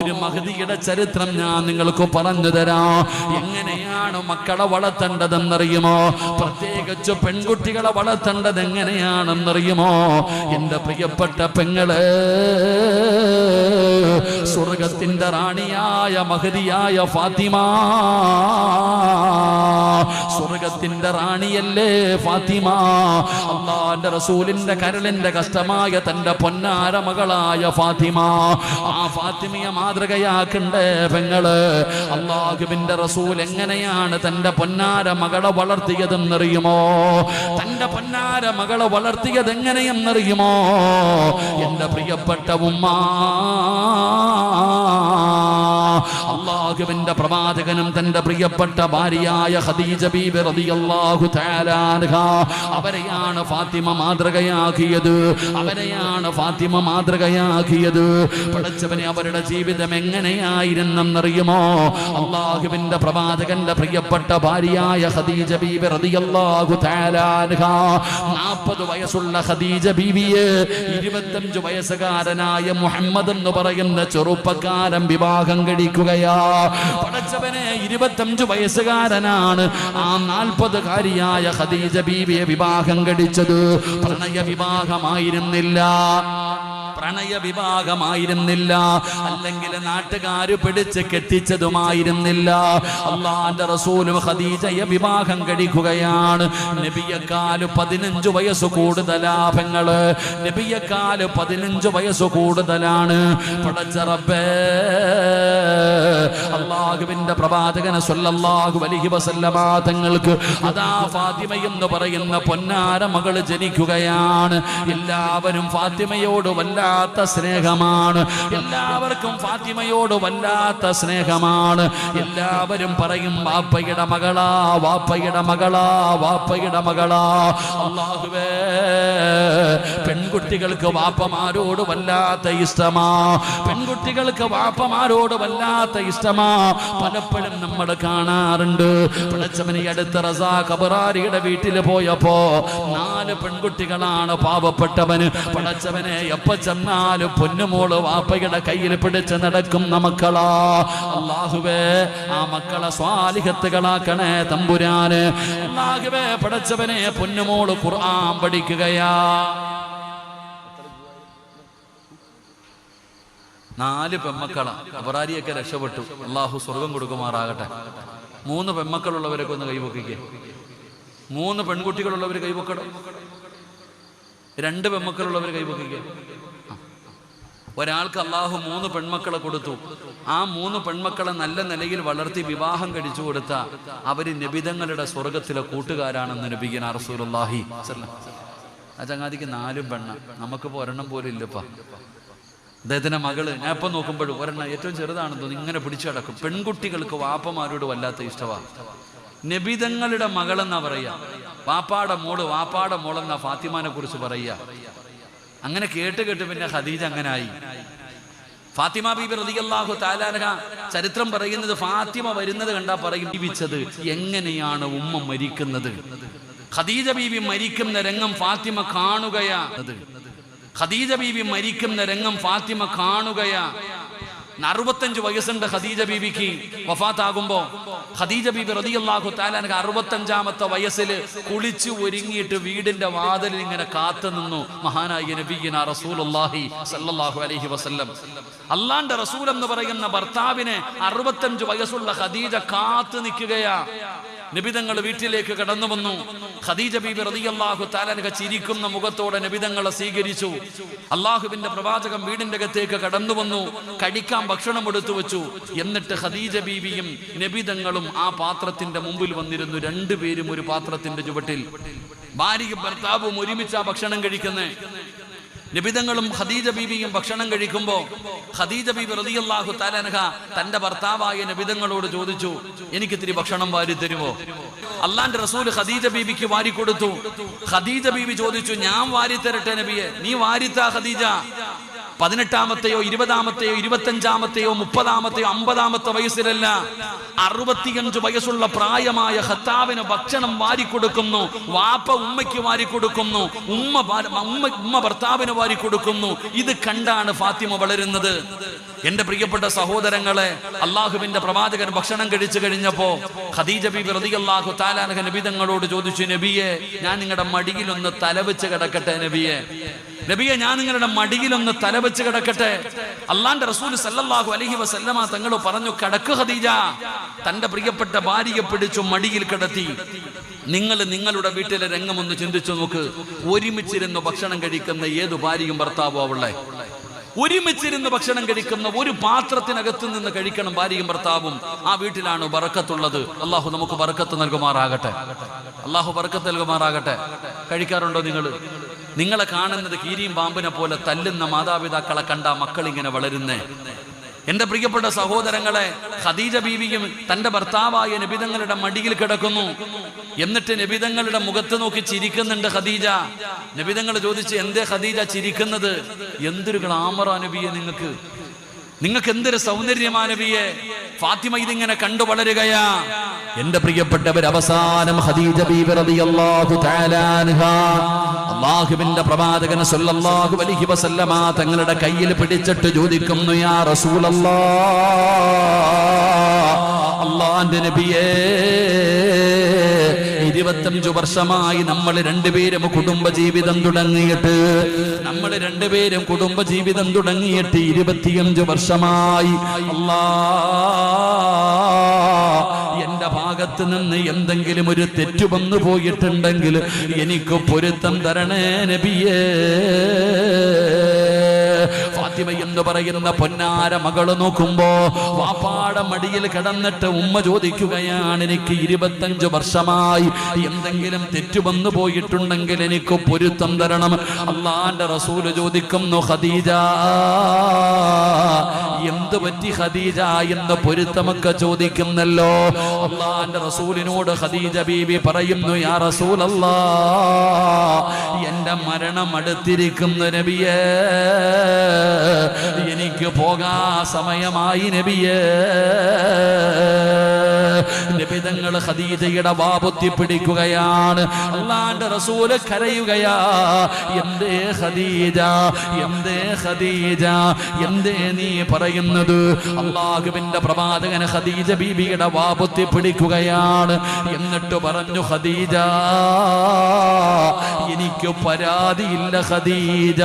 ഒരു മഹദിയുടെ ചരിത്രം ഞാൻ നിങ്ങൾക്ക് പറഞ്ഞു തരാം. എങ്ങനെയാണ് മക്കളെ വളർത്തേണ്ടതെന്നറിയുമോ? പ്രത്യേകിച്ച് പെൺകുട്ടികളെ വളർത്തേണ്ടത് എങ്ങനെയാണെന്നറിയുമോ? എന്റെ പ്രിയപ്പെട്ട പെങ്ങളെ, സ്വർഗത്തിന്റെ റാണിയായ മഹദിയായ ഫാത്തിമ, സ്വർഗത്തിന്റെ റാണിയല്ലേ ഫാത്തിമ. അല്ലാഹുവിന്റെ റസൂലിന്റെ കരളിന്റെ കഷ്ടമായ തന്റെ പൊന്നാര മകളായ ഫാത്തിമ. ആ ഫാത്തിമയെ മാതൃകയാക്കണ്ടേ പെങ്ങള്? അല്ലാഹുവിന്റെ റസൂൽ എങ്ങനെയാണ് തന്റെ പൊന്നാര മകളെ വളർത്തിയതെന്നറിയുമോ? തന്റെ പൊന്നാര മകളെ വളർത്തിയത് എങ്ങനെയെന്നറിയുമോ? എന്റെ പ്രിയപ്പെട്ട ഉമ്മ, അല്ലാഹുവിന്റെ പ്രവാചകനും തന്റെ പ്രിയപ്പെട്ട ഭാര്യയായ ഖദീജ ബീബി റളിയല്ലാഹു തആല അൻഹാ, അവരെയാണ് ഫാത്തിമ മാതൃകയാക്കിയത്. അവരെയാണ് ഫാത്തിമ മാതൃകയാക്കിയത്. പഠിച്ചവനെ, അവരുടെ ജീവിതം എങ്ങനെയായിരുന്നെന്നറിയുമോ? അല്ലാഹുവിന്റെ പ്രവാചകന്റെ പ്രിയപ്പെട്ട ഭാര്യയായ ഖദീജ ബീബി റളിയല്ലാഹു തആല അൻഹാ, 40 വയസ്സുള്ള ഖദീജ ബീവിയെ 25 വയസ്സുകാരനായ മുഹമ്മദ് എന്ന് പറയുന്ന ചെറുപ്പക്കാരൻ വിവാഹം കഴിക്കുകയാ. പഠിച്ചവനെ, 25 വയസ്സുകാരനാണ് ആ 40കാരിയായ ഖദീജ ബീവിയെ വിവാഹം കഴിച്ചത്. പ്രണയ വിവാഹമായിരുന്നില്ല, പ്രണയ വിവാഹമായിരുന്നില്ല, അല്ലെങ്കിൽ നാട്ടുകാര് പിടിച്ച് കെട്ടിച്ചതുമായിരുന്നില്ല. അല്ലാഹുവിന്റെ റസൂലും ഖദീജയെ വിവാഹം കഴിക്കുകയാണ്. നബിയെക്കാൾ 15 വയസ്സ് കൂടുതലാ പെങ്ങള്. നബിയെക്കാൾ 15 വയസ്സ് കൂടുതലാണ്. പടച്ച റബ്ബേ, അല്ലാഹുവിന്റെ പ്രവാചകൻ സ്വല്ലല്ലാഹു അലൈഹി വസല്ലമ തങ്ങൾക്ക് അതാ ഫാത്തിമ എന്ന് പറയുന്ന പൊന്നാര മകള് ജനിക്കുകയാണ്. എല്ലാവരും ഫാത്തിമയോട് വല്ലാത്ത സ്നേഹമാണ്. എല്ലാവർക്കും ഫാത്തിമയോട് വല്ലാത്ത സ്നേഹമാണ്. എല്ലാവരും പറയും, വാപ്പയുടെ മകളാ, വാപ്പയുടെ മകളാ, വാപ്പയുടെ മകളാ. അല്ലാഹുവേ, പെൺകുട്ടികൾക്ക് വാപ്പമാരോട് വല്ലാത്ത ഇഷ്ടമാ. പെൺകുട്ടികൾക്ക് വാപ്പമാരോട് വല്ലാത്ത ഇഷ്ടമാ. പലപ്പോഴും നമ്മൾ കാണാറുണ്ട്. പടച്ചവനെ, അടുത്ത റസാഖ് അബ്റാരിയുടെ വീട്ടിൽ പോയപ്പോ 4 പെൺകുട്ടികളാണ് പാവപ്പെട്ടവന്. പടച്ചവനെ, എപ്പ ചെന്നാലും പൊന്നുമോള് വാപ്പയുടെ കയ്യിൽ പിടിച്ച് നടക്കുന്ന മക്കളാ. അല്ലാഹുവേ, ആ മക്കളെ സ്വാലിഹത്തുകളാക്കണേ തമ്പുരാന്. അല്ലാഹുവേ, പടച്ചവനെ, പൊന്നുമോള് ഖുർആൻ പഠിക്കുകയാ. 4 പെമ്മക്കളാ. അബ്റാരിയൊക്കെ രക്ഷപ്പെട്ടു. അള്ളാഹു സ്വർഗം കൊടുക്കുമാറാകട്ടെ. 3 പെമ്മക്കളുള്ളവരൊക്കെ ഒന്ന് കൈവക്കിക്കേ. 3 പെൺകുട്ടികളുള്ളവർ കൈവക്കണം. 2 പെമ്മക്കളുള്ളവർ കൈവക്കിക്കേ. ഒരാൾക്ക് അള്ളാഹു 3 പെൺമക്കളെ കൊടുത്തു. ആ 3 പെൺമക്കളെ നല്ല നിലയിൽ വളർത്തി വിവാഹം കഴിച്ചു കൊടുത്ത അവര് നബിതങ്ങളുടെ സ്വർഗത്തിലെ കൂട്ടുകാരാണെന്ന് നബിഗിന റസൂലുള്ളാഹി സ്വല്ലല്ലാഹു അലൈഹി വസല്ലം. ആ ചങ്ങാതിക്ക് 4 പെണ്ണ, നമുക്കിപ്പോൾ ഒരെണ്ണം പോലും ഇല്ലപ്പാ. അദ്ദേഹത്തിന്റെ മകള് ഞാൻ ഇപ്പം നോക്കുമ്പോഴും ഒരെണ്ണം ഏറ്റവും ചെറുതാണെന്ന് തോന്നി, ഇങ്ങനെ പിടിച്ചു കിടക്കും. പെൺകുട്ടികൾക്ക് വാപ്പമാരോട് വല്ലാത്ത ഇഷ്ടമാണ്. നബിതങ്ങളുടെ മകളെന്നാ പറയാ. വാപ്പാടെ മോള്, വാപ്പാടെ മോളെന്നാ ഫാത്തിമാനെ കുറിച്ച് പറയാ. അങ്ങനെ കേട്ട് പിന്നെ ഖദീജ അങ്ങനെ ആയി. ഫാത്തിമ ബീബി റളിയല്ലാഹു തആല അൻഹാ ചരിത്രം പറയുന്നത്, ഫാത്തിമ വരുന്നത് കണ്ടാ പറയും, ജീവിച്ചത് എങ്ങനെയാണ് ഉമ്മ മരിക്കുന്നത്. ഖദീജ ബീബി മരിക്കുന്ന രംഗം ഫാത്തിമ കാണുകയാ. ഖദീജ ബീബി മരിക്കുന്ന രംഗം ഫാത്തിമ കാണുകയാ. 65 വയസ്സുണ്ട് ഖദീജ ബീബിക്ക് വഫാത്താകുമ്പോ. ഖദീജ ബീബി റളിയല്ലാഹു തആല അൻഹ 65ാമത്തെ വയസ്സിൽ കുളിച്ചു ഒരുങ്ങിയിട്ട് വീടിന്റെ വാതിലിൽ ഇങ്ങനെ കാത്തു നിന്നു മഹാനായ നബിയിന റസൂലുള്ളാഹി സ്വല്ലല്ലാഹു അലൈഹി വസല്ലം. അല്ലാഹുവിന്റെ റസൂൽ എന്ന് പറയുന്ന ഭർത്താവിനെ 65 വയസ്സുള്ള ഖദീജ കാത്തു നിൽക്കുകയാ. നബിതങ്ങൾ വീട്ടിലേക്ക് കടന്നു വന്നു. ഖദീജ ബീബി റളിയല്ലാഹു തആല അൻഹ ചിരിക്കുന്ന മുഖത്തോടെ നബിതങ്ങളെ സ്വീകരിച്ചു. അല്ലാഹുവിന്റെ പ്രവാചകൻ വീടിന്റെ അകത്തേക്ക് കടന്നു വന്നു. കഴിക്കാൻ ഭക്ഷണം എടുത്തു വെച്ചു. എന്നിട്ട് ഖദീജ ബീബിയും നബിതങ്ങളും ആ പാത്രത്തിന്റെ മുമ്പിൽ വന്നിരുന്നു. 2 പേരും ഒരു പാത്രത്തിന്റെ ചുവട്ടിൽ. ഭാര്യയും ഭർത്താവും ഒരുമിച്ചാ ഭക്ഷണം കഴിക്കുന്നേ. നബിതങ്ങളും ഖദീജ ബീബിയും ഭക്ഷണം കഴിക്കുമ്പോ ഖദീജ ബീബി റളിയല്ലാഹു തആല അൻഹ തന്റെ ഭർത്താവായ നബിതങ്ങളോട് ചോദിച്ചു, എനിക്ക് ഇത്തിരി ഭക്ഷണം വാരി തരുമോ? അല്ലാഹുവിന്റെ റസൂൽ ഖദീജ ബീബിക്ക് വാരി കൊടുത്തു. ഖദീജ ബീബി ചോദിച്ചു, ഞാൻ വാരി തരട്ടെ നബിയെ? നീ വാരിത്താ ഖദീജ. 18-ാമത്തെയോ 20-ാമത്തെയോ 25-ാമത്തെയോ 30-ാമത്തെയോ 50-ാമത്തെ വയസ്സിലല്ല, 65 വയസ്സുള്ള പ്രായമായ ഖത്താബിന് ഭക്ഷണം വാരിക്കൊടുക്കുന്നു. വാപ്പ ഉമ്മയ്ക്ക് വാരിക്കൊടുക്കുന്നു, ഉമ്മ ഭർത്താവിന് വാരിക്കൊടുക്കുന്നു. ഇത് കണ്ടാണ് ഫാത്തിമ വളരുന്നത്. എന്റെ പ്രിയപ്പെട്ട സഹോദരങ്ങളെ, അള്ളാഹുവിന്റെ പ്രവാചകൻ ഭക്ഷണം കഴിച്ചു കഴിഞ്ഞപ്പോ ഖദീജ ബീബി റളിയല്ലാഹു തആല അൻഹ നബി തങ്ങളോട് ചോദിച്ചു, നബിയെ, ഞാൻ നിങ്ങളുടെ മടിയിലൊന്ന് തലവെച്ച് കിടക്കട്ടെ? നബിയെ, ഞാൻ നിങ്ങളുടെ മടിയിലൊന്ന് തലവെച്ച് കിടക്കട്ടെ? അള്ളാന്റെ റസൂൽ സല്ലല്ലാഹു അലൈഹി വസല്ലമ തങ്ങൾ പറഞ്ഞു, കിടക്ക് ഖദീജ. തന്റെ പ്രിയപ്പെട്ട ഭാര്യയെ പിടിച്ചു മടിയിൽ കിടത്തി. നിങ്ങളുടെ വീട്ടിലെ രംഗം ഒന്ന് ചിന്തിച്ചു നോക്ക്. ഒരുമിച്ചിരുന്ന് ഭക്ഷണം കഴിക്കുന്ന ഏതു ഭാര്യയും ഭർത്താവോ അവളെ? ഒരുമിച്ചിരുന്ന് ഭക്ഷണം കഴിക്കുന്ന ഒരു പാത്രത്തിനകത്ത് നിന്ന് കഴിക്കണം ഭാര്യയും ഭർത്താവും. ആ വീട്ടിലാണ് ബറക്കത്തുള്ളത്. അള്ളാഹു നമുക്ക് ബറക്കത്ത് നൽകുമാറാകട്ടെ. അള്ളാഹു ബറക്കത്ത് നൽകുമാറാകട്ടെ. കഴിക്കാറുണ്ടോ നിങ്ങളെ കാണുന്നത് കീരിയും പാമ്പിനെ പോലെ തല്ലുന്ന മാതാപിതാക്കളെ കണ്ട മക്കൾ ഇങ്ങനെ വളരുന്നേ? എന്റെ പ്രിയപ്പെട്ട സഹോദരങ്ങളെ, ഖദീജ ബീവിയും തന്റെ ഭർത്താവായ നബിതങ്ങളുടെ മടിയിൽ കിടക്കുന്നു. എന്നിട്ട് നബിതങ്ങളുടെ മുഖത്ത് നോക്കി ചിരിക്കുന്നുണ്ട് ഖദീജ. നബിതങ്ങൾ ചോദിച്ചു, എന്തേ ഖദീജ ചിരിക്കുന്നത്? എന്തൊരു ഗ്ലാമറാ നബിയെ നിങ്ങൾക്ക് എന്തൊരു സൗന്ദര്യമാ നബിയെ? ഫാത്തിമ ഇതിങ്ങനെ കണ്ടു വളരുകയാ. എന്റെ പ്രിയപ്പെട്ടവർ, അവസാനം ഖദീജ ബീവി റളിയല്ലാഹു തആല അൻഹാ അല്ലാഹുവിന്റെ പ്രവാചകൻ സല്ലല്ലാഹു അലൈഹി വസല്ലമ തങ്ങളുടെ കയ്യിൽ പിടിച്ചിട്ട് ചോദിക്കുന്നു, യാ റസൂലല്ലാഹ്, അല്ലാഹുവിന്റെ നബിയേ, 25 വർഷമായി നമ്മൾ രണ്ടുപേരും കുടുംബജീവിതം തുടങ്ങിയിട്ട് 25 വർഷമായി. അല്ലാഹ്, എന്റെ ഭാഗത്ത് നിന്ന് എന്തെങ്കിലും ഒരു തെറ്റു വന്നു പോയിട്ടുണ്ടെങ്കിൽ എനിക്ക് പൊരുത്തം തരണേ നബിയേ. ഫാത്തിമ എന്ന് പറയുന്ന പൊന്നാര മകള് നോക്കുമ്പോ വാപ്പാടെ മടിയിൽ കിടന്നിട്ട് ഉമ്മ ചോദിക്കുകയാണ്, എനിക്ക് 25 വർഷമായി എന്തെങ്കിലും തെറ്റു വന്നു പോയിട്ടുണ്ടെങ്കിൽ എനിക്ക് പൊരുത്തം തരണം. അള്ളാന്റെ റസൂല് ചോദിക്കുന്നു, ഖദീജ, എന്ത് പറ്റി ഖദീജ എന്ന് പൊരുത്തമൊക്കെ ചോദിക്കുന്നല്ലോ. അള്ളാന്റെ റസൂലിനോട് ഖദീജ ബീബി പറയുന്നു, യാ റസൂലല്ലാഹ്, എന്റെ മരണം അടുത്തിരിക്കുന്നു നബിയേ, എനിക്ക് പോകാ സമയമായി നബിയേ. നബി തങ്ങൾ ഖദീജയുടെ വാപൊത്തി പിടിക്കുകയാണ്. അല്ലാഹുവിന്റെ റസൂൽ കരയുകയാ, എന്തേ ഖദീജ, എന്തേ ഖദീജ, എന്തേ നീ പറയുന്നത്? അല്ലാഹുവിന്റെ പ്രവാചകൻ ഖദീജ ബീബിയുടെ വാപൊത്തി പിടിക്കുകയാണ്. എന്നിട്ട് പറഞ്ഞു, ഖദീജ, എനിക്ക് പരാതിയില്ല ഖദീജ,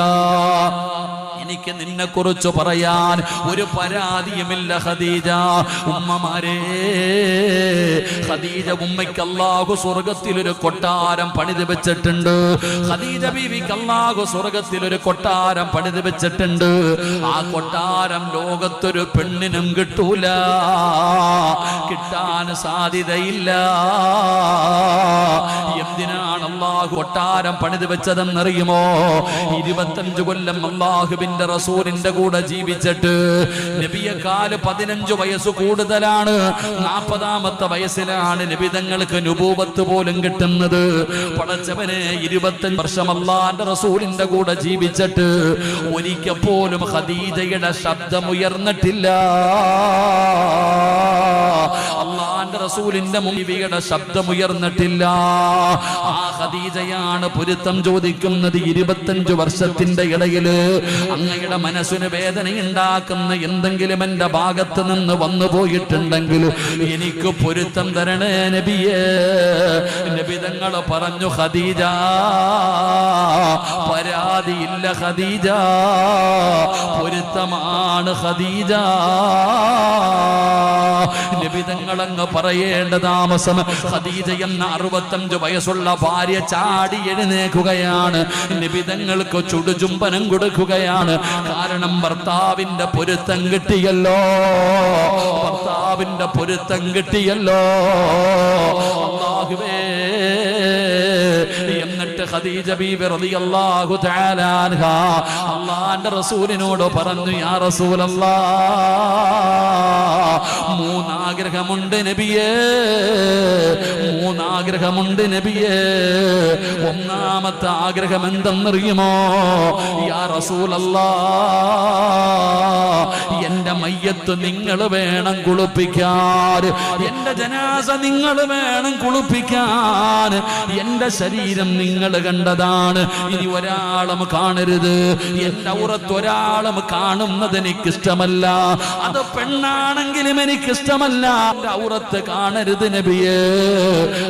എനിക്ക് നിന്നെ കുറിച്ച് പറയാൻ ഒരു പരാതിയുമില്ല ഖദീജ. ഉമ്മമാരെ, ഖദീജ ഉമ്മയ്ക്ക് അല്ലാഹു സ്വർഗത്തിൽ ഒരു കൊട്ടാരം പണിത് വെച്ചിട്ടുണ്ട്. ഖദീജ ബീവിക്ക് അല്ലാഹു സ്വർഗത്തിൽ ഒരു കൊട്ടാരം പണിത് വെച്ചിട്ടുണ്ട്. ആ കൊട്ടാരം ലോകത്തൊരു പെണ്ണിനും കിട്ടൂല, കിട്ടാൻ സാധ്യതയില്ല. എന്തിനാണ് അല്ലാഹു കൊട്ടാരം പണിത് വെച്ചതെന്നറിയുമോ? 25 കൊല്ലം അല്ലാഹുവിന്റെ റസൂലിന്റെ കൂടെ ജീവിച്ചിട്ട് നബിയേക്കാൾ 15 വയസ്സ് കൂടുതലാണ്. 40-ാമത്തെ വയസ്സിലാണ് നബി തങ്ങൾക്ക് നുബൂവത്ത് പോലും കിട്ടുന്നത്. പടച്ചവനെ, 25 വർഷം അല്ലാഹുവിന്റെ റസൂലിന്റെ കൂടെ ജീവിച്ചിട്ട് ഒരിക്കൽ പോലും ഖദീജയുടെ ശബ്ദമുയർന്നിട്ടില്ല. അല്ലാഹുവിന്റെ റസൂലിന്റെ മുമ്പിയുടെ ശബ്ദമുയർന്നിട്ടില്ല. ആ ഖദീജയാണ് പൊരുത്തം ചോദിക്കുന്നത്. 25 വർഷത്തിന്റെ ഇടയില് അങ്ങയുടെ മനസ്സിന് വേദനയുണ്ടാക്കുന്ന എന്തെങ്കിലും എന്റെ ഭാഗത്ത് നിന്ന് വന്നു പോയിട്ടുണ്ടെങ്കിൽ എനിക്ക് പൊരുത്തം തരണേ നബിയേ. നബി തങ്ങൾ പറഞ്ഞു, ഖദീജ, പരാതിയില്ല ഖദീജ, പൊരുത്തമാണ് ഖദീജ. നബി തങ്ങൾ അങ്ങ് പറയേണ്ട താമസം ഖദീജ എന്ന 65 വയസ്സുള്ള ഭാര്യ ചാടി എഴുന്നേക്കുകയാണ്. നബി തങ്ങൾക്ക് ചുടുചുംബനം കൊടുക്കുകയാണ്. കാരണം ഭർത്താവിന്റെ പൊരുത്തം കിട്ടിയല്ലോ, ഭർത്താവിന്റെ പൊരുത്തം കിട്ടിയല്ലോ. അല്ലാഹുവേ, എന്നിട്ട് ഖദീജ ബീബി റളിയല്ലാഹു തആല അൻഹാ അല്ലാഹുവിന്റെ റസൂലിനോട് പറഞ്ഞു, യാ റസൂലല്ലാഹ്, 3 ആഗ്രഹമുണ്ട് നബിയേ, 3 3 ആഗ്രഹമുണ്ട് നബിയേ. ഒന്നാമത്തെ ആഗ്രഹം എന്തെന്നറിയുമോ? യാ റസൂലല്ലാഹ്, എന്റെ മയ്യത്ത് നിങ്ങൾ വേണം കുളിപ്പിക്കാൻ, എന്റെ ജനാസ നിങ്ങൾ വേണം കുളിപ്പിക്കാൻ. എന്റെ ശരീരം നിങ്ങൾ കണ്ടതാണ്, ഇനി ഒരാളും കാണരുത്. എന്റെ ഔറത്ത് ഒരാളും കാണുന്നത് എനിക്കിഷ്ടമല്ല. അത് പെണ്ണാണെങ്കിലും എനിക്കിഷ്ടമല്ല. എന്റെ ഔറത്ത് കാണരുത് നബിയേ.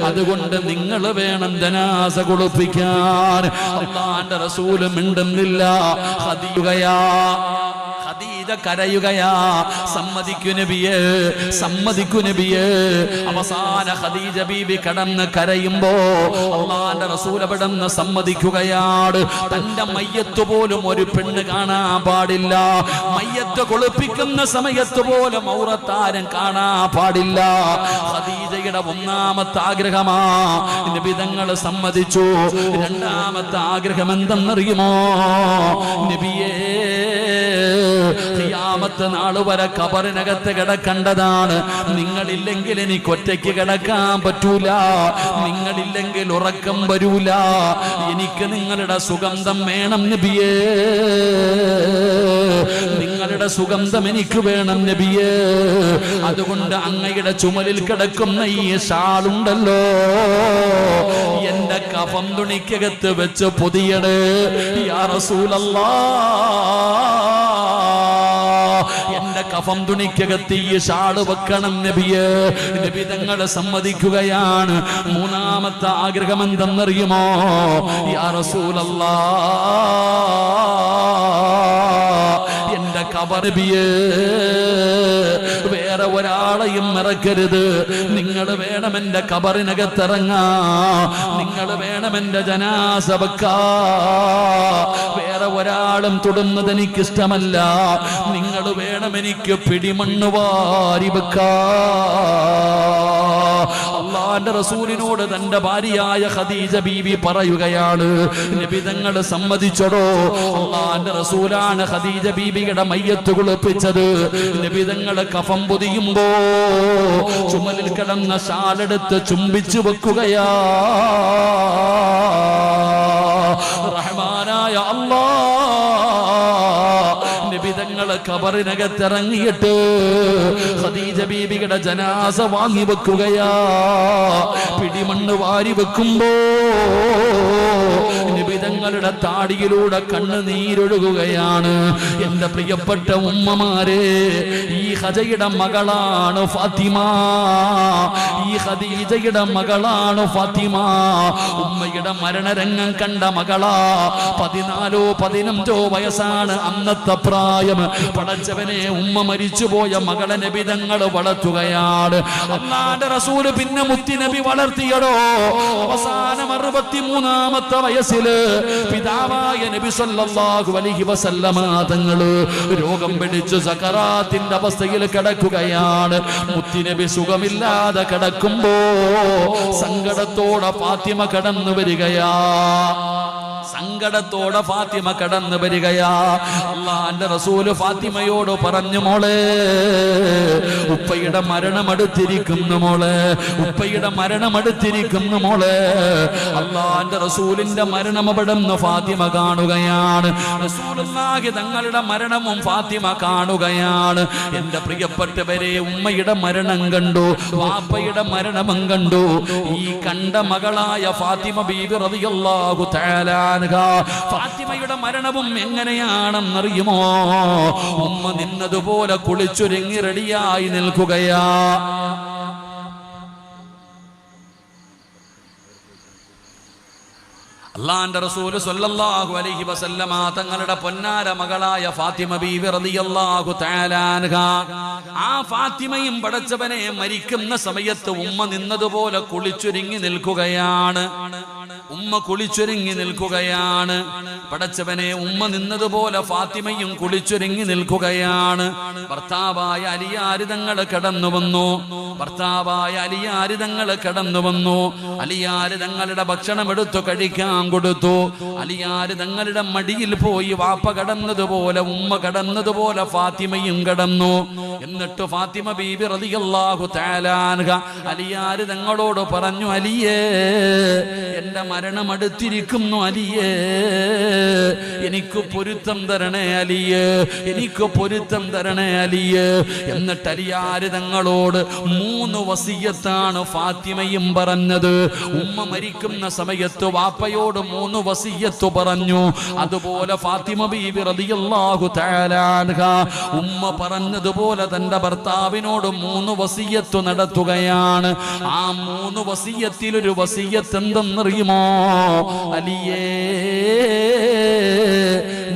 അതുകൊണ്ട് നിങ്ങൾ വേണം ജനാസ കുളിപ്പിക്കാൻ. അല്ലാഹുവിന്റെ റസൂൽ മിണ്ടുന്നില്ല. ഖദീജ കരയുകയാ. സമ്മതിക്കു നബിയേ, സമ്മതിക്കു നബിയേ. അവസാന ഖദീജ ബീബി കടന്ന് കരയുമ്പോ അല്ലാഹുവിന്റെ റസൂൽ അവിടുന്ന് സമ്മതിക്കുകയാണ്. തന്റെ മയ്യത്ത് പോലും ഒരു പെണ്ണ് കാണാൻ പാടില്ല. മയ്യത്ത് കുളിപ്പിക്കുന്ന സമയത്ത് പോലും ഔറത്താരും കാണാൻ പാടില്ല. ഖദീജയുടെ ഒന്നാമത്തെ ആഗ്രഹമാ. നബി തങ്ങൾ സമ്മതിച്ചു. രണ്ടാമത്തെ ആഗ്രഹം എന്തെന്നറിയുമോ? നബിയേ, ഖിയാമത്ത് നാൾ വരെ ഖബറിനകത്ത് കിടക്കേണ്ടതാണ്. നിങ്ങളില്ലെങ്കിൽ എനിക്ക് ഒറ്റയ്ക്ക് കിടക്കാൻ പറ്റൂല. നിങ്ങളില്ലെങ്കിൽ ഉറക്കം വരൂല. എനിക്ക് നിങ്ങളുടെ സുഗന്ധം വേണം നബിയേ. നിങ്ങളുടെ സുഗന്ധം എനിക്ക് വേണം നബിയേ. അതുകൊണ്ട് അങ്ങയുടെ ചുമലിൽ കിടക്കുന്ന ഈ ഷാളുണ്ടല്ലോ, എന്റെ കഫം തുണിക്കകത്ത് വെച്ച് പൊതിയണേ യാ റസൂലല്ലാഹ്. എന്റെ കഫം തുണിക്കകത്ത് ഈ ഷാള് വെക്കണം നബിയേ. നബി തങ്ങൾ സമ്മതിക്കുകയാണ്. മൂന്നാമത്തെ ആഗ്രഹം എന്തെന്നറിയുമോ? യാ റസൂലല്ലാഹ്, എന്റെ ഖബർ നബിയേ, വേറെ ഒരാളെയും ഇറക്കരുത്. നിങ്ങൾ വേണം എന്റെ ഖബറിനകത്തിറങ്ങാ. നിങ്ങൾ വേണം എന്റെ ജനാസ വെക്കാ. വേറെ ഒരാളും തൊടുന്നത് എനിക്കിഷ്ടമല്ല. നിങ്ങൾ വേണം എനിക്ക് പിടിമണ്ണ് വാരി വെക്കാ. അല്ലാഹുവിന്റെ റസൂലിനോട് തന്റെ ഭാര്യയായ ഖദീജ ബീവി പറയുകയാണ്. നബി തങ്ങൾ സമ്മതിച്ചടോ. അല്ലാഹുവിന്റെ റസൂലാണ് ഖദീജ ബീവിയുടെ മയ്യത്ത് കുളിപ്പിച്ചത്. നബി തങ്ങൾ കഫം പൊതിയുമ്പോ ചുമലിൽ കിടന്ന ഷാലെടുത്ത് ചുംബിച്ചു വെക്കുകയാ. റഹ്മാനായ അല്ലാഹ്, നബി തങ്ങൾ ഖബറിനകത്തിറങ്ങിയിട്ട് ഖദീജ ബീബിയുടെ ജനാസ വാങ്ങി വെക്കുകയാ. പിടിമണ്ണ് വാരി വെക്കുമ്പോ നബി തങ്ങളുടെ താടിയിലൂടെ കണ്ണുനീരൊഴുകുകയാണ്. എന്റെ പ്രിയപ്പെട്ട ഉമ്മമാരെ, ഈ ഖദീജയുടെ മകളാണ് ഫാത്തിമ. ഈ ഖദീജയുടെ മകളാണ് ഫാത്തിമ. ഉമ്മയുടെ മരണരംഗം കണ്ട മകളാ. 14-15 വയസ്സാണ് അന്നത്തെ പ്രായം. പടച്ചവനെ, ഉമ്മ മരിച്ചുപോയ മകളെ നബി തങ്ങൾ വളർത്തുകയാണ്. അല്ലാഹുവിന്റെ റസൂൽ പിന്നെ മുത്തി നബി വളർത്തിയടോ. അവസാനം 63-ാമത്തെ വയസ്സില് പിതാവായ നബി സല്ലല്ലാഹു അലൈഹി വസല്ലമ തങ്ങള് രോഗം പിടിച്ച് സക്കറാത്തിന്റെ അവസ്ഥയിൽ കിടക്കുകയാണ്. മുത്തി നബി സുഖമില്ലാതെ കിടക്കുമ്പോ സങ്കടത്തോടെ ഫാത്തിമ കടന്നു വരികയാ. സങ്കടത്തോടെ ഫാത്തിമ കടന്നു വരികയാ. അല്ലാഹുവിന്റെ റസൂൽ ഫാത്തിമയോട് പറഞ്ഞു, മോളെ, ഉപ്പയുടെ മരണം അടുത്തിരിക്കുന്നു മോളെ, ഉപ്പയുടെ മരണം അടുത്തിരിക്കുന്നു മോളെ. അല്ലാഹുവിന്റെ റസൂലിന്റെ മരണം അവിടുന്ന് ഫാത്തിമ കാണുകയാണ്. റസൂലുള്ളാഹി തങ്ങളുടെ മരണവും ഫാത്തിമ കാണുകയാണ്. എന്റെ പ്രിയപ്പെട്ടവരെ, ഉമ്മയുടെ മരണം കണ്ടു, വാപ്പയുടെ മരണവും കണ്ടു. ഈ കണ്ട മകളായ ഫാത്തിമ ബീബി റളിയല്ലാഹു തആല ഫാത്തിമയുടെ മരണവും എങ്ങനെയാണെന്നറിയുമോ? ഉമ്മ നിന്നതുപോലെ കുളിച്ചൊരുങ്ങി റെഡിയായി നിൽക്കുകയാ. അല്ലാഹുവിന്റെ റസൂൽ സ്വല്ലല്ലാഹു അലൈഹി വസല്ലമ തങ്ങളുടെ പൊന്നാര മകളായ ഫാത്തിമ ബീവി റളിയല്ലാഹു തആല അൻഹ, ആ ഫാത്തിമയും പടച്ചവനെ മരിക്കുന്ന സമയത്ത് ഉമ്മ നിന്നതുപോലെ കുളിച്ചൊരുങ്ങി നിൽക്കുകയാണ്. ഉമ്മ കുളിച്ചൊരുങ്ങി നിൽക്കുകയാണ്. പടച്ചവനെ ഉമ്മ നിന്നതുപോലെ ഫാത്തിമയും കുളിച്ചൊരുങ്ങി നിൽക്കുകയാണ്. ഭർത്താവായ അലിയാര് തങ്ങൾ കടന്നു വന്നു. അലിയാര് തങ്ങളുടെ ഭക്ഷണം എടുത്തു കഴിക്കാൻ കൊടുത്തു. അലിയാര് തങ്ങളുടെ മടിയിൽ പോയി വാപ്പ കടന്നതുപോലെ ഉമ്മ കടന്നതുപോലെ ഫാത്തിമയും കടന്നു. എന്നിട്ട് ഫാത്തിമ ബീബി റളിയല്ലാഹു തആല അൻഹ അലിയാര് തങ്ങളോട് പറഞ്ഞു, അലിയേ, എന്റെ മരണം അടുത്തിരിക്കുന്നു അലിയേ, എനിക്ക് പൊരുത്തം തരണേ അലിയേ, എനിക്ക് പൊരുത്തം തരണേ അലിയേ. എന്നിട്ട് അലിയാര് തങ്ങളോട് 3 വസിയത്താണ് ഫാത്തിമയും പറഞ്ഞത്. ഉമ്മ മരിക്കുന്ന സമയത്ത് വാപ്പയോട് 3 വസിയത്ത് പറഞ്ഞു. അതുപോലെ ഫാത്തിമ ബീബി റളിയല്ലാഹു തആല അൻഹ ഉമ്മ പറഞ്ഞതുപോലെ തന്റെ ഭർത്താവിനോട് 3 വസിയത്ത് നടത്തുകയാണ്. ആ 3 വസിയത്തിൽ ഒരു വസിയത്ത് എന്തെന്നറിയുമോ? അലിയേ,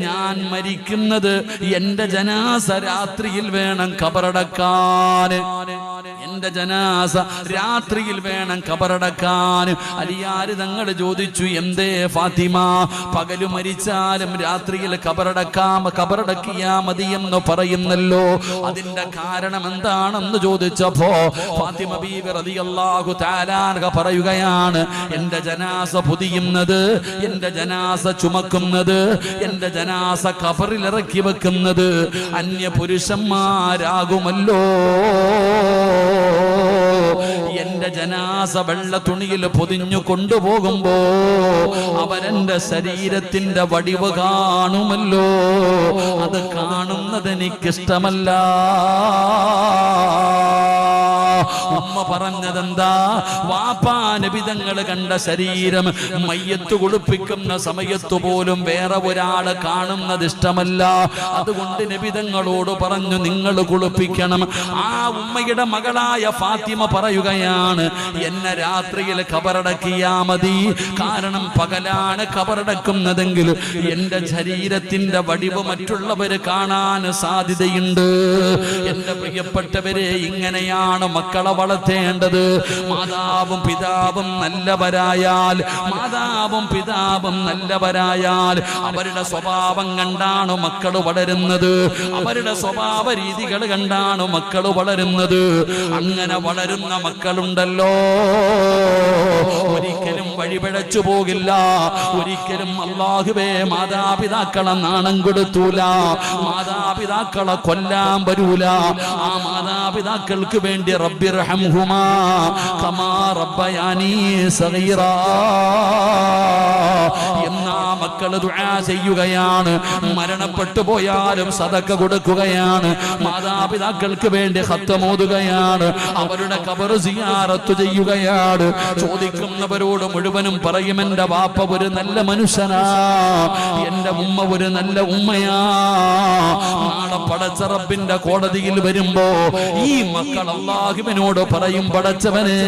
ഞാൻ മരിക്കുന്നത് എന്റെ ജനാസ രാത്രിയിൽ വേണം ഖബറടക്കാൻ. എന്റെ ജനാസ രാത്രിയിൽ വേണം ഖബറടക്കാൻ. അലിയാര് തങ്ങൾ ചോദിച്ചു, എന്തേ ഫാത്തിമ, പകല് മരിച്ചാലും രാത്രിയിൽ ഖബറടക്കിയാ മതി എന്ന് പറയുന്നല്ലോ, അതിന്റെ കാരണം എന്താണെന്ന് ചോദിച്ചപ്പോ ഫാത്തിമ ബീബി റളിയല്ലാഹു തആല അൻഹ പറയുകയാണ്, എന്റെ ജനാസ പൊതിയുന്നത്, എന്റെ ജനാസ ചുമക്കുന്നത്, എന്റെ ജനാസ ഖബറിൽ ഇറക്കി വെക്കുന്നത് അന്യ പുരുഷന്മാരാകുമല്ലോ. എന്റെ ജനാസ വെള്ള തുണിയിൽ പൊതിഞ്ഞു കൊണ്ടുപോകുമ്പോ അവരെന്റെ ശരീരത്തിന്റെ വടിവ് കാണുമല്ലോ, അത് കാണുന്നത് എനിക്കിഷ്ടമല്ല. ഉമ്മ പറഞ്ഞതെന്താ? വാപ്പാ നബി തങ്ങൾ കണ്ട ശരീരം മയ്യത്ത് കുളിപ്പിക്കുന്ന സമയത്ത് പോലും വേറെ ഒരാള് കാണുന്നത് ഇഷ്ടമല്ല. അതുകൊണ്ട് നബി തങ്ങളോട് പറഞ്ഞു, നിങ്ങൾ കുളിപ്പിക്കണം. ആ ഉമ്മയുടെ മകളായ ഫാത്തിമ പറയുകയാണ്, എന്നെ രാത്രിയിൽ ഖബറടക്കിയാ മതി. കാരണം പകലാണ് ഖബറടക്കുന്നതെങ്കിൽ എന്റെ ശരീരത്തിന്റെ വടിവ് മറ്റുള്ളവര് കാണാൻ സാധ്യതയുണ്ട്. എന്റെ പ്രിയപ്പെട്ടവരെ, ഇങ്ങനെയാണ് മക്കളെ വളർത്തേണ്ടത്. മാതാവും പിതാവും നല്ലവരായാൽ അവരുടെ സ്വഭാവം കണ്ടാണ് മക്കൾ വളരുന്നത്. അവരുടെ സ്വഭാവ രീതികൾ കണ്ടാണ് മക്കൾ വളരുന്നത്. അങ്ങനെ വളരുന്ന മക്കളുണ്ടല്ലോ, ഒരിക്കലും വഴിപിഴച്ചു പോകില്ല. ഒരിക്കലും അല്ലാഹുവേ മാതാപിതാക്കളെ നാണം കൊടുത്തൂല, മാതാപിതാക്കളെ കൊല്ലാൻ വരൂല. ആ മാതാപിതാക്കൾക്ക് വേണ്ടി റബ്ബിർഹംഹുമാ കമാ റബ്ബയാനി സഗീറാ എന്നാ മക്കള് ദുആ ചെയ്യുകയാണ്. മരണപ്പെട്ടു പോയാലും സദഖ കൊടുക്കുകയാണ്. മാതാപിതാക്കൾക്ക് വേണ്ടി ഖത്ം ഓതുകയാണ്. അവരുടെ ഖബർ സിയാറത്ത് ചെയ്യുകയാണ്. ചോദിക്കുന്നവരോട് മുഴുവനും പറയും, എന്റെ വാപ്പ ഒരു നല്ല മനുഷ്യനാ, എന്റെ ഉമ്മ ഒരു നല്ല ഉമ്മയാ. നാളെ പടച്ച റബ്ബിന്റെ കോടതിയിൽ വരുമ്പോ ഈ മക്കൾ അല്ലാഹുവിനോട് പറയും, പടച്ചവനെ,